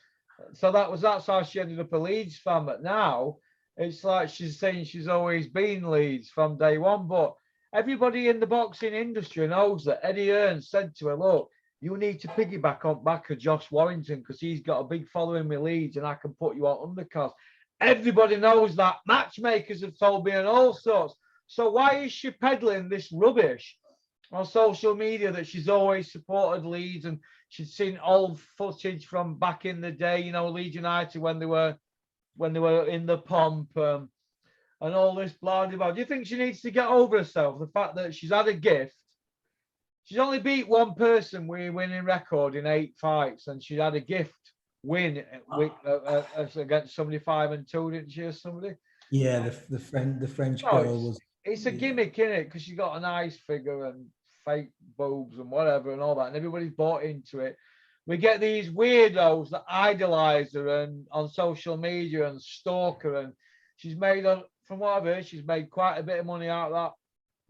So that's how she ended up a Leeds fan. But now it's like she's saying she's always been Leeds from day one. But everybody in the boxing industry knows that Eddie Hearn said to her, look, you need to piggyback on back of Josh Warrington because he's got a big following with Leeds and I can put you on undercards. Everybody knows that. Matchmakers have told me and all sorts. So why is she peddling this rubbish on social media that she's always supported Leeds and she'd seen old footage from back in the day, you know, Leeds United when they were in the pomp, and all this blah blah blah. Do you think she needs to get over herself? The fact that she's had a gift. She's only beat one person with a winning record in 8 fights, and she had a gift win against somebody 5-2, didn't she, or somebody? Yeah, the French Oh, girl was. it's a Yeah. gimmick, isn't it? Because she's got a nice figure and fake boobs and whatever and all that, and everybody's bought into it. We get these weirdos that idolize her and on social media and stalk her, and she's made, from what I've heard, she's made quite a bit of money out of that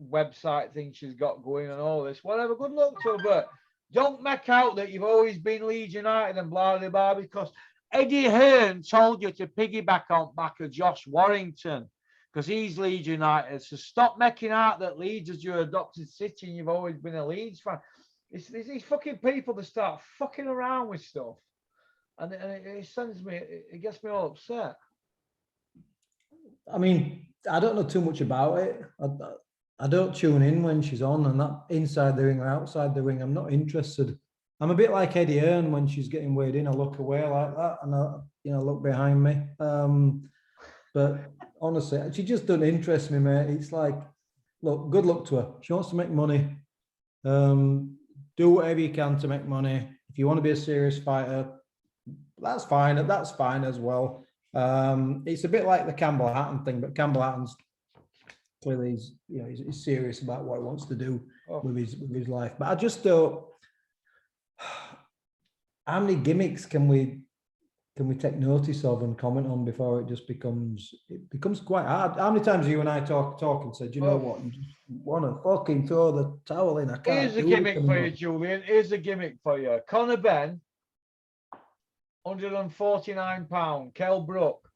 website thing she's got going and all this. Whatever, good luck to her, but don't make out that you've always been Leeds United and blah blah blah, because Eddie Hearn told you to piggyback on back of Josh Warrington because he's Leeds United. So stop making out that Leeds is your adopted city and you've always been a Leeds fan. It's these fucking people that start fucking around with stuff, and it sends me, it gets me all upset. I mean, I don't know too much about it. I don't tune in when she's on, and that inside the ring or outside the ring, I'm not interested. I'm a bit like Eddie Hearn when she's getting weighed in. I look away like that, and I look behind me. But honestly, she just doesn't interest me, mate. It's like, look, good luck to her. She wants to make money. Do whatever you can to make money. If you want to be a serious fighter, that's fine. That's fine as well. It's a bit like the Campbell Hatton thing, but Campbell Hatton's clearly he's serious about what he wants to do with his life. But I just don't. How many gimmicks can we take notice of and comment on before it just becomes quite hard? How many times you and I talk and said, you know what, you just want to fucking throw the towel in? I can't. Here's a gimmick for you, Julian. Here's a gimmick for you. Conor Benn, £149. Kell Brook,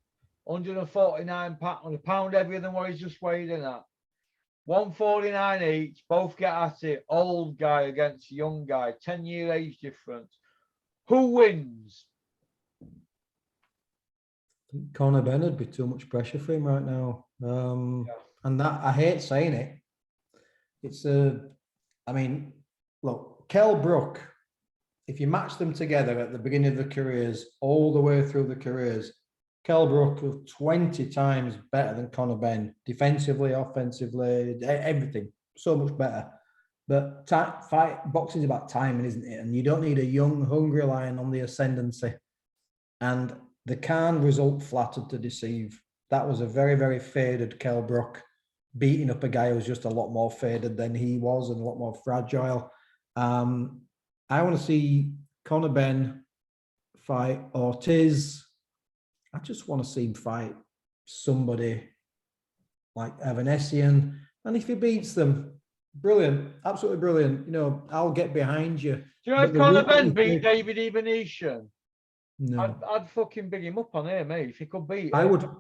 £149, a pound heavier than what he's just weighed in at. 149 each, both get at it. Old guy against young guy, 10-year age difference. Who wins? Conor Benn would be too much pressure for him right now. And that, I hate saying it. It's I mean, look, Kell Brook, if you match them together at the beginning of the careers, all the way through the careers, Kell Brook was 20 times better than Conor Benn, defensively, offensively, everything, so much better. But boxing is about timing, isn't it? And you don't need a young, hungry lion on the ascendancy. And the Khan result flattered to deceive. That was a very, very faded Kell Brook, beating up a guy who was just a lot more faded than he was and a lot more fragile. I want to see Conor Benn fight Ortiz. I just want to see him fight somebody like Evanesian. And if he beats them, brilliant, absolutely brilliant. You know, I'll get behind you. Do you know if Conor Benn beat David Evanesian? No. I'd fucking big him up on here, mate. If he could beat him,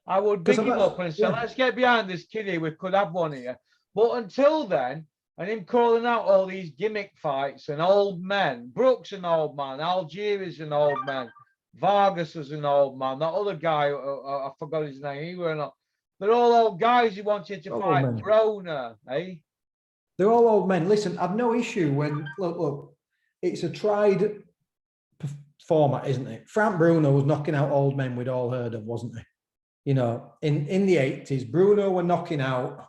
I would big him up and say, let's get behind this kid here. We could have one here. But until then, and him calling out all these gimmick fights and old men, Brooks an old man, Algieri's an old man, Vargas is an old man, that other guy, I forgot his name, they're all old guys who wanted to fight Broner, eh? They're all old men. Listen, I've no issue when, look, it's a tried format, isn't it? Frank Bruno was knocking out old men we'd all heard of, wasn't he? You know, in the 80s, Bruno were knocking out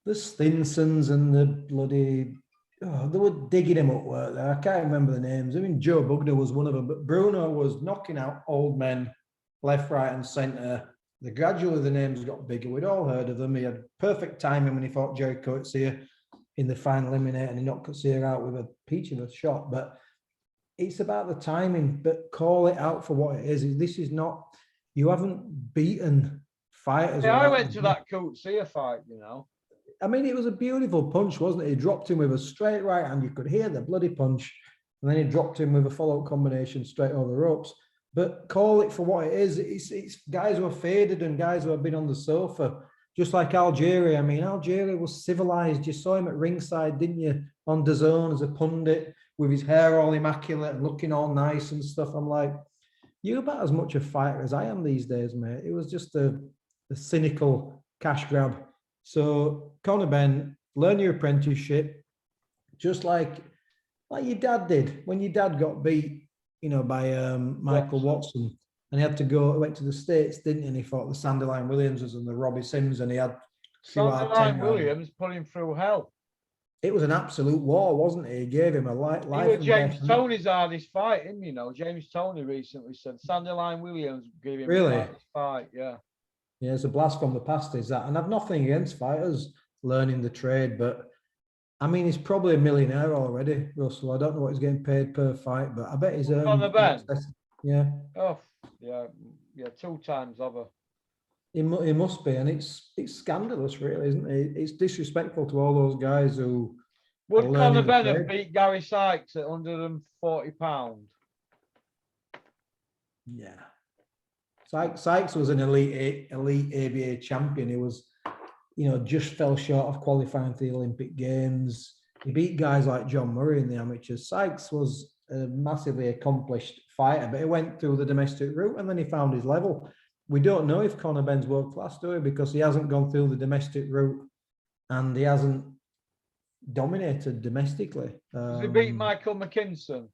the Stinsons and the bloody, they were digging him up, weren't they? I can't remember the names. I mean, Joe Bugner was one of them, but Bruno was knocking out old men left, right, and centre. Gradually, the names got bigger. We'd all heard of them. He had perfect timing when he fought Jerry Coetzee in the final eliminator, and he knocked Coetzee out with a peach of a shot. But it's about the timing, but call it out for what it is. This is not, you haven't beaten fighters. Yeah, I went to that Coetzee fight, you know. I mean, it was a beautiful punch, wasn't it? He dropped him with a straight right hand. You could hear the bloody punch. And then he dropped him with a follow-up combination straight over the ropes. But call it for what it is. It's guys who are faded and guys who have been on the sofa. Just like Algeria. I mean, Algeria was civilized. You saw him at ringside, didn't you? On DAZN as a pundit with his hair all immaculate and looking all nice and stuff. I'm like, you're about as much a fighter as I am these days, mate. It was just a cynical cash grab. So Conor Benn, learn your apprenticeship, just like your dad did when your dad got beat, by Michael Watson, and he had to went to the States, didn't he? And he fought the Sanderline Williamses and the Robbie Sims, and he had Sanderline Williams put him through hell. It was an absolute war, wasn't it? He gave him a life. He was James Toney's hardest fight, isn't he? James Toney recently said Sanderline Williams gave him the hardest fight. Yeah. Yeah, it's a blast from the past, is that? And I've nothing against fighters learning the trade, but I mean, he's probably a millionaire already, Russell. I don't know what he's getting paid per fight, but I bet he's earned. Yeah. Oh, yeah, 2 times over. He must be, and it's scandalous, really, isn't it? It's disrespectful to all those guys who. Would Conor Benn have beat Gary Sykes at 140 pounds? Yeah. Sykes was an elite ABA champion. He was, just fell short of qualifying for the Olympic Games. He beat guys like John Murray in the amateurs. Sykes was a massively accomplished fighter, but he went through the domestic route and then he found his level. We don't know if Conor Benn's world class, do we? Because he hasn't gone through the domestic route and he hasn't dominated domestically. Does he beat Michael McKinson?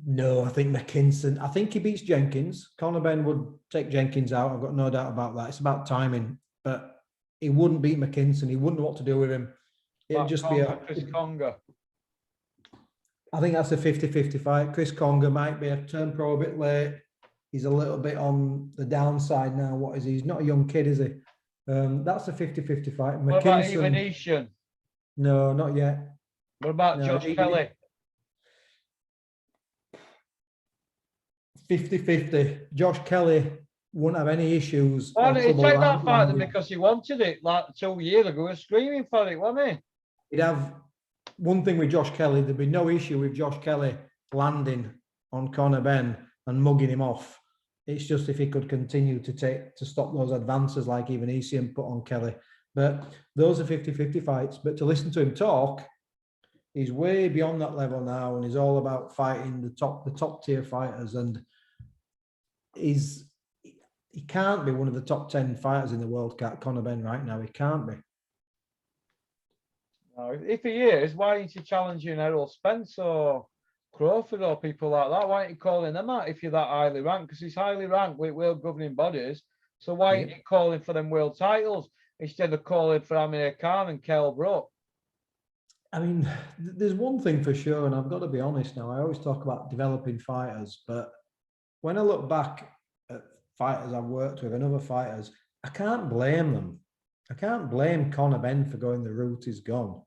No, I think he beats Jenkins. Conor Benn would take Jenkins out. I've got no doubt about that. It's about timing, but he wouldn't beat McKinson. He wouldn't know what to do with him. It'd just be Chris Conger. I think that's a 50-50 fight. Chris Conger might be a turn pro a bit late. He's a little bit on the downside now. What is he? He's not a young kid, is he? That's a 50-50 fight. What about Evanesian? No, not yet. What about Josh Kelly? 50-50. Josh Kelly won't have any issues. Why didn't he take that fight then? Because he wanted it like 2 years ago. He was screaming for it, wasn't he? He'd have one thing with Josh Kelly. There'd be no issue with Josh Kelly landing on Conor Benn and mugging him off. It's just if he could continue to stop those advances like even Evanesian put on Kelly. But those are 50-50 fights. But to listen to him talk, he's way beyond that level now, and he's all about fighting the top tier fighters. And he can't be one of the top 10 fighters in the world, Conor Benn, right now. He can't be. No, if he is, why aren't you challenging Errol Spence or Crawford or people like that? Why aren't you calling them out if you're that highly ranked? Because he's highly ranked with world governing bodies. So why aren't you calling for them world titles instead of calling for Amir Khan and Kell Brook? I mean, there's one thing for sure, and I've got to be honest now. I always talk about developing fighters, but when I look back at fighters I've worked with and other fighters, I can't blame them. I can't blame Conor Benn for going the route he's gone.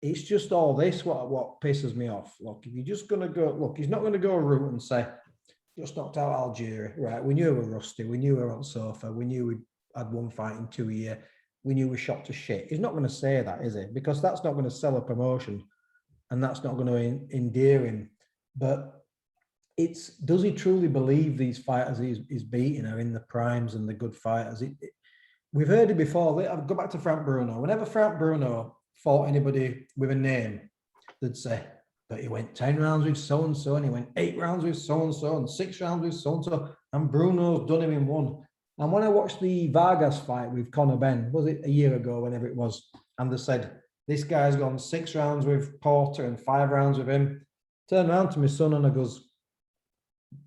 It's just all this what pisses me off. Look, if you're just going to go, look, he's not going to go a route and say, just knocked out Algeria. Right, we knew we were rusty. We knew we were on sofa. We knew we had one fight in 2 years. We knew we shot to shit. He's not going to say that, is he? Because that's not going to sell a promotion and that's not going to endear him. But does he truly believe these fighters he's beating are in the primes and the good fighters? We've heard it before. I'll go back to Frank Bruno. Whenever Frank Bruno fought anybody with a name, they'd say, but he went 10 rounds with so-and-so, and he went 8 rounds with so-and-so, and 6 rounds with so-and-so, and Bruno's done him in 1. And when I watched the Vargas fight with Conor Benn, was it a year ago, whenever it was, and they said, this guy's gone 6 rounds with Porter and 5 rounds with him, turned around to my son and I goes,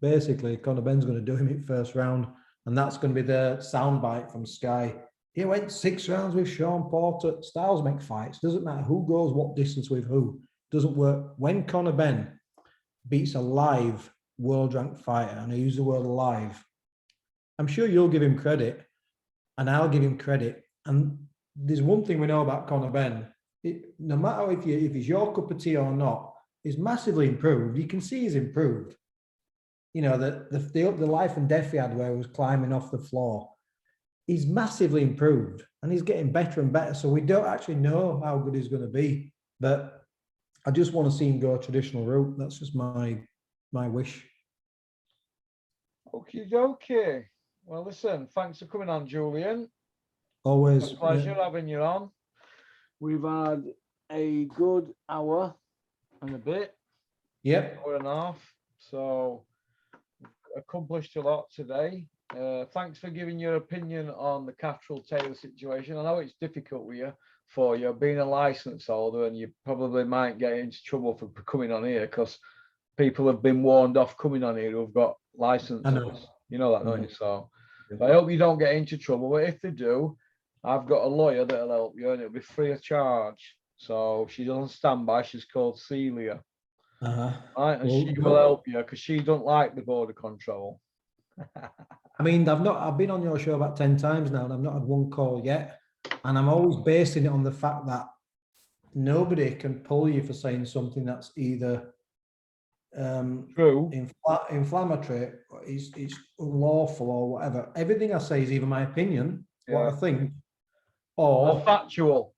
basically, Conor Benn's going to do him in first round, and that's going to be the soundbite from Sky. He went 6 rounds with Sean Porter. Styles make fights. Doesn't matter who goes what distance with who. Doesn't work. When Conor Benn beats a live world-ranked fighter, and I use the word live, I'm sure you'll give him credit, and I'll give him credit. And there's one thing we know about Conor Benn. No matter if he's your cup of tea or not, he's massively improved. You can see he's improved. You know, the life and death he had where he was climbing off the floor. He's massively improved and he's getting better and better. So we don't actually know how good he's going to be. But I just want to see him go a traditional route. That's just my wish. Okay. Well, listen, thanks for coming on, Julian. Always. It's a pleasure having you on. We've had a good hour and a bit. Yep. Hour and a half. So we've accomplished a lot today. Thanks for giving your opinion on the Catterall Taylor situation. I know it's difficult with you for you being a license holder, and you probably might get into trouble for coming on here because people have been warned off coming on here who've got licenses. You know that, don't you? So I hope you don't get into trouble. But if they do, I've got a lawyer that'll help you, and it'll be free of charge. So she's on standby. She's called Celia. Right, and she will help you because she don't like the border control. I mean, I've been on your show about 10 times now, and I've not had one call yet. And I'm always basing it on the fact that nobody can pull you for saying something that's either True, inflammatory, or it's unlawful, or whatever. Everything I say is either my opinion, what I think, or factual.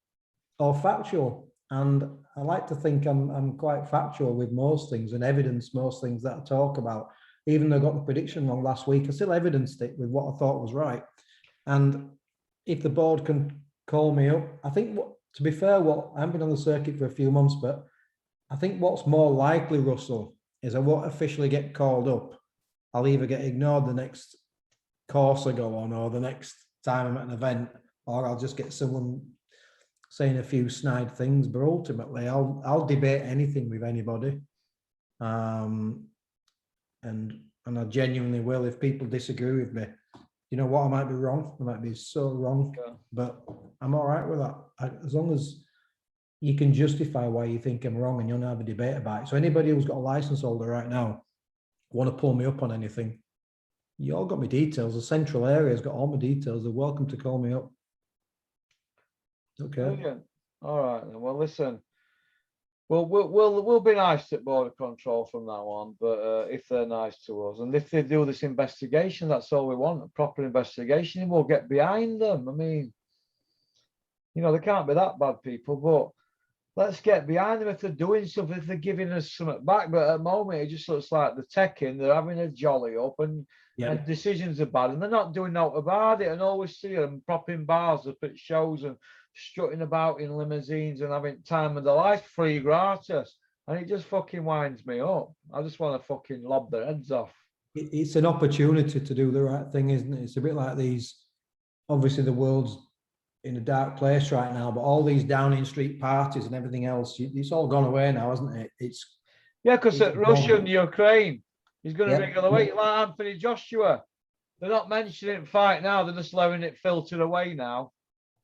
Or factual. And I like to think I'm quite factual with most things and evidence most things that I talk about. Even though I got the prediction wrong last week, I still evidenced it with what I thought was right. And if the board can call me up, I think, to be fair, I haven't been on the circuit for a few months, but I think what's more likely, Russell, is I won't officially get called up. I'll either get ignored the next course I go on, or the next time I'm at an event, or I'll just get someone saying a few snide things. But ultimately, I'll debate anything with anybody. And I genuinely will. If people disagree with me, you know what, I might be wrong. I might be so wrong, but I'm all right with that. As long as you can justify why you think I'm wrong and you'll have a debate about it. So anybody who's got a license holder right now, want to pull me up on anything, you all got my details. The central area's got all my details. They're welcome to call me up. Okay. Brilliant. All right. Well, listen. We'll be nice at border control from now on, but if they're nice to us, and if they do this investigation, that's all we want, a proper investigation, and we'll get behind them. I mean, you know, they can't be that bad people, but let's get behind them if they're doing something, if they're giving us something back. But at the moment, it just looks like they're taking, they're having a jolly up, and decisions are bad, and they're not doing nothing about it. And always see them propping bars up at shows and strutting about in limousines and having time of their life free gratis, and it just fucking winds me up. I just want to fucking lob their heads off. It's an opportunity to do the right thing, isn't it? It's a bit like these, obviously the world's in a dark place right now, but all these Downing Street parties and everything else, it's all gone away now, hasn't it? Because at Russia and Ukraine, he's going to wriggle away like Anthony Joshua. They're not mentioning fight now, they're just letting it filter away now.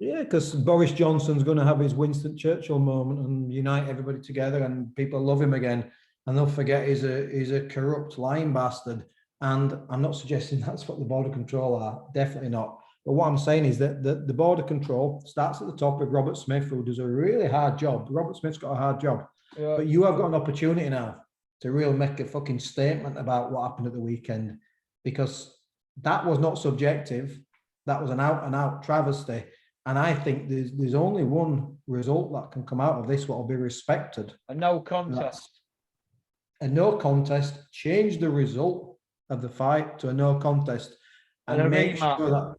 Yeah, because Boris Johnson's going to have his Winston Churchill moment and unite everybody together, and people love him again, and they'll forget he's a corrupt, lying bastard. And I'm not suggesting that's what the border control are, definitely not. But what I'm saying is that the border control starts at the top with Robert Smith, who does a really hard job. Robert Smith's got a hard job, but you have got an opportunity now to really make a fucking statement about what happened at the weekend, because that was not subjective. That was an out-and-out travesty. And I think there's only one result that can come out of this, what will be respected. A no contest. A no contest. Change the result of the fight to a no contest, and make sure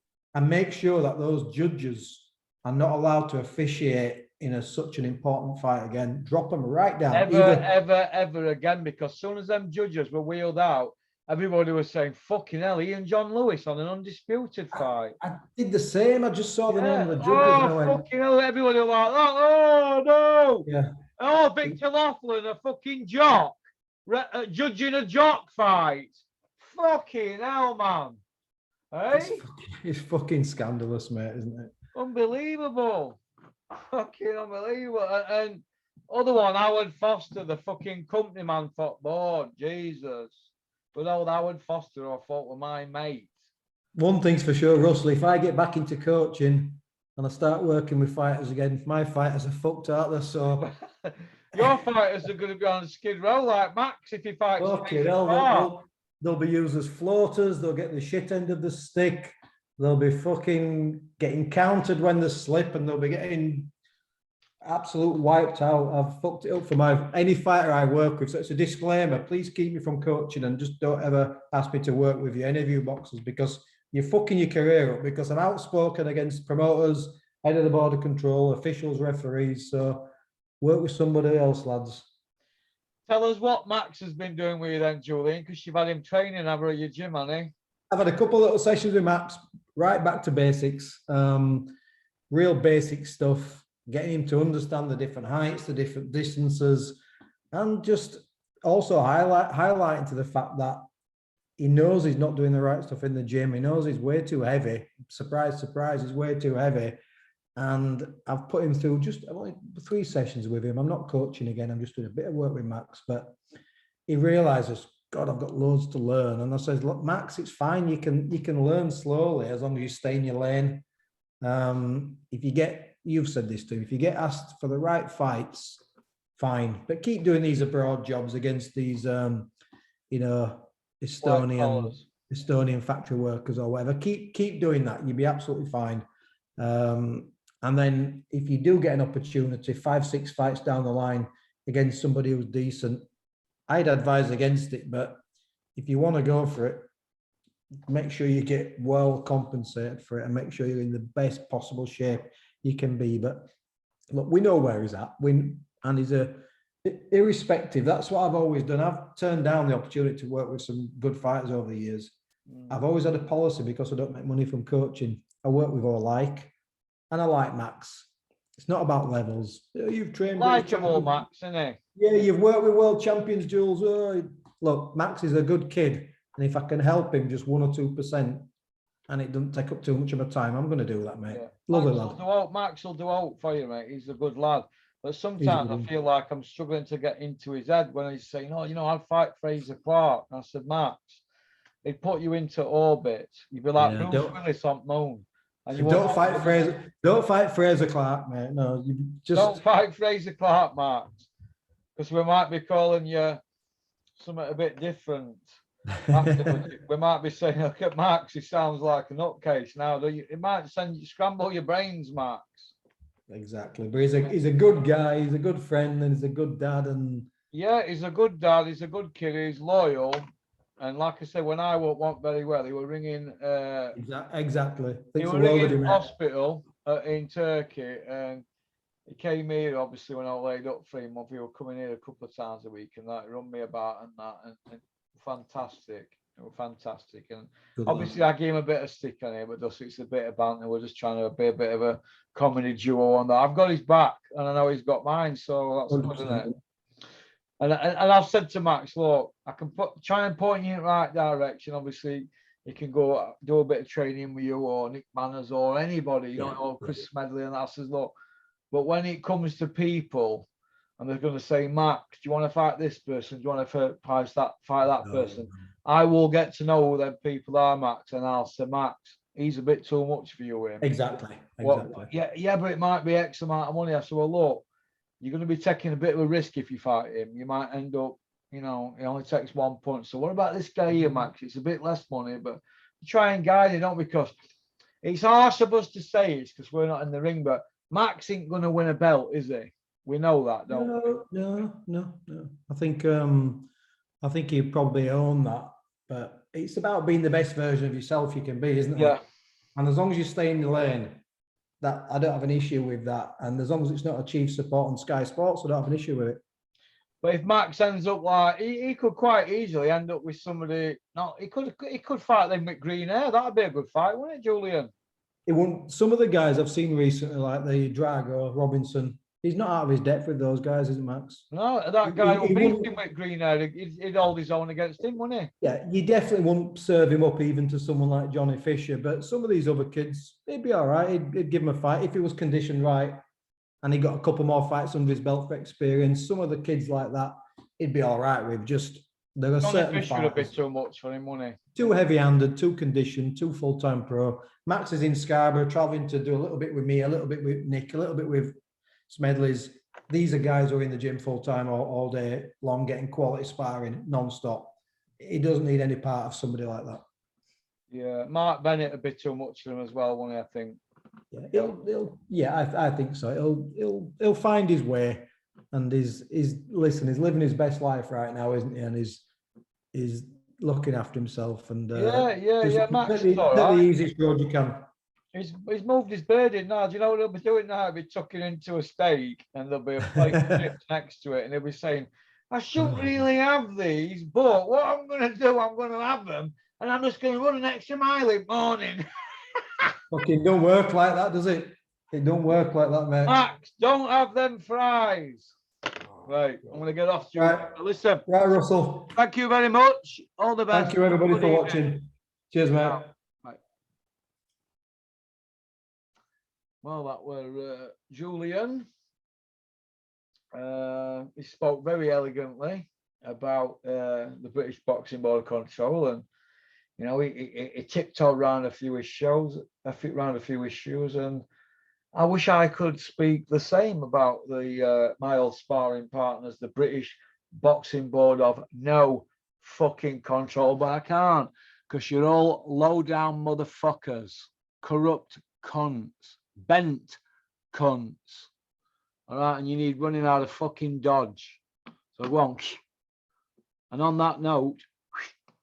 that those judges are not allowed to officiate in such an important fight again. Drop them right down. Ever again, because as soon as them judges were wheeled out, everybody was saying, fucking hell, Ian John Lewis on an undisputed fight. I did the same. I just saw the name of the judges. Fucking hell, everybody was like, oh no. Yeah. Oh, Victor Laughlin, a fucking jock, judging a jock fight. Fucking hell, man. Hey? It's fucking scandalous, mate, isn't it? Unbelievable. Fucking unbelievable. And other one, Howard Foster, the fucking company man fought board. Jesus. Good old Howard Foster, I thought were my mate. One thing's for sure, Russell, if I get back into coaching and I start working with fighters again, my fighters are fucked out there, so... Your fighters are going to be on Skid Row like Max if he fights. Okay, they'll be used as floaters, they'll get the shit end of the stick, they'll be fucking getting countered when they slip, and they'll be getting absolute wiped out. I've fucked it up for any fighter I work with. So it's a disclaimer. Please keep me from coaching, and just don't ever ask me to work with you, any of you boxers, because you're fucking your career up, because I'm outspoken against promoters, head of the border control, officials, referees. So work with somebody else, lads. Tell us what Max has been doing with you then, Julian, because you've had him training over at your gym, hasn't he? I've had a couple of little sessions with Max, right back to basics, real basic stuff, getting him to understand the different heights, the different distances, and just also highlighting to the fact that he knows he's not doing the right stuff in the gym. He knows he's way too heavy. Surprise, surprise, he's way too heavy. And I've put him through I've only 3 sessions with him. I'm not coaching again. I'm just doing a bit of work with Max, but he realizes, God, I've got loads to learn. And I says, look, Max, it's fine. You can learn slowly as long as you stay in your lane. You've said this too, if you get asked for the right fights, fine, but keep doing these abroad jobs against these, Estonian factory workers or whatever. Keep doing that. You'll be absolutely fine. And then if you do get an opportunity, 5-6 fights down the line against somebody who's decent, I'd advise against it. But if you want to go for it, make sure you get well compensated for it and make sure you're in the best possible shape you can be. But look, we know where he's at. And he's irrespective. That's what I've always done. I've turned down the opportunity to work with some good fighters over the years. I've always had a policy, because I don't make money from coaching, I work with who I like, and I like Max. It's not about levels. You've trained like him all, Max, isn't he? Yeah, you've worked with world champions, Jules. Look, Max is a good kid, and if I can help him just 1 or 2%, and it doesn't take up too much of my time, I'm going to do that, mate. Yeah. Lovely lad. Max will do out for you, mate. He's a good lad. But sometimes I feel like I'm struggling to get into his head when he's saying, I'd fight Fraser Clark. And I said, Max, he'd put you into orbit. You'd be like Bruce Willis on Moon. And don't fight Fraser Clark, mate. No, you just don't fight Fraser Clark, Max, because we might be calling you something a bit different. We might be saying, look at Max, he sounds like a nutcase now. It might scramble your brains, Max. Exactly, but he's a good guy, he's a good friend, and he's a good dad. And yeah, he's a good dad, he's a good kid, he's loyal. And like I said, when I went very well, he were ringing exactly. He were ringing hospital in Turkey, and he came here obviously when I laid up for him. He were coming here a couple of times a week, and that run me about and that, and fantastic. It was fantastic. And good obviously I gave him a bit of stick on here, but just it's a bit of banter. We're just trying to be a bit of a comedy duo on that. I've got his back, and I know he's got mine, so that's good, isn't it? And I've said to Max, look, I can try and point you in the right direction. Obviously, you can go do a bit of training with you or Nick Manners or anybody, or Chris Smedley, and I says, look, but when it comes to people, and they're going to say, Max, do you want to fight this person? Do you want to fight that person? I will get to know who them people are, Max, and I'll say, Max, he's a bit too much for you, him. Exactly. Well, yeah, but it might be X amount of money. I said, well, look, you're going to be taking a bit of a risk if you fight him. You might end up, he only takes 1 punch. So what about this guy here, Max? It's a bit less money, but try and guide it, because it's harsh of us to say it because we're not in the ring, but Max ain't going to win a belt, is he? We know that, don't we? No. I think you probably own that, but it's about being the best version of yourself you can be, isn't it? Yeah. And as long as you stay in the lane, that I don't have an issue with that. And as long as it's not a chief support on Sky Sports, I don't have an issue with it. But if Max ends up like he could quite easily end up with somebody. No, he could fight them with green hair. That'd be a good fight, wouldn't it, Julian? It won't. Some of the guys I've seen recently, like the Drago, Robinson, he's not out of his depth with those guys, isn't Max? No, that guy who beat him with green hair, he'd hold his own against him, wouldn't he? Yeah, you definitely wouldn't serve him up even to someone like Johnny Fisher. But some of these other kids, he'd be all right. He'd give him a fight if he was conditioned right, and he got a couple more fights under his belt for experience. Some of the kids like that, he'd be all right with. Just there are certain Johnny Fisher would have been too much for him, wouldn't he? Too heavy-handed, too conditioned, too full-time pro. Max is in Scarborough, traveling to do a little bit with me, a little bit with Nick, a little bit with Smedley's. These are guys who are in the gym full-time all day long, getting quality sparring non-stop. He doesn't need any part of somebody like that. Yeah, Mark Bennett a bit too much for him as well, won't he, I think? Yeah, I think so. He'll find his way, and he's living his best life right now, isn't he? And he's looking after himself, and Max, the easiest road you can. He's moved his beard in now. Do you know what he'll be doing now? He'll be tucking into a steak, and there'll be a plate of chips next to it, and he'll be saying, I shouldn't really have these, but what I'm going to do, I'm going to have them, and I'm just going to run an extra mile in the morning. Fucking don't work like that, does it? It don't work like that, mate. Max, don't have them fries. Right, I'm going to get off to Right. listen. Right, Russell. Thank you very much. All the best. Thank you, everybody, Good for evening. watching. Cheers, mate. Right. Well, that were Julian. He spoke very elegantly about the British Boxing Board of Control, and you know, he tiptoed around a few issues, and I wish I could speak the same about the my old sparring partners, the British Boxing Board of no fucking control, but I can't, because you're all low down motherfuckers, corrupt cunts, bent cunts. All right, and you need running out of fucking Dodge. So go on. And on that note,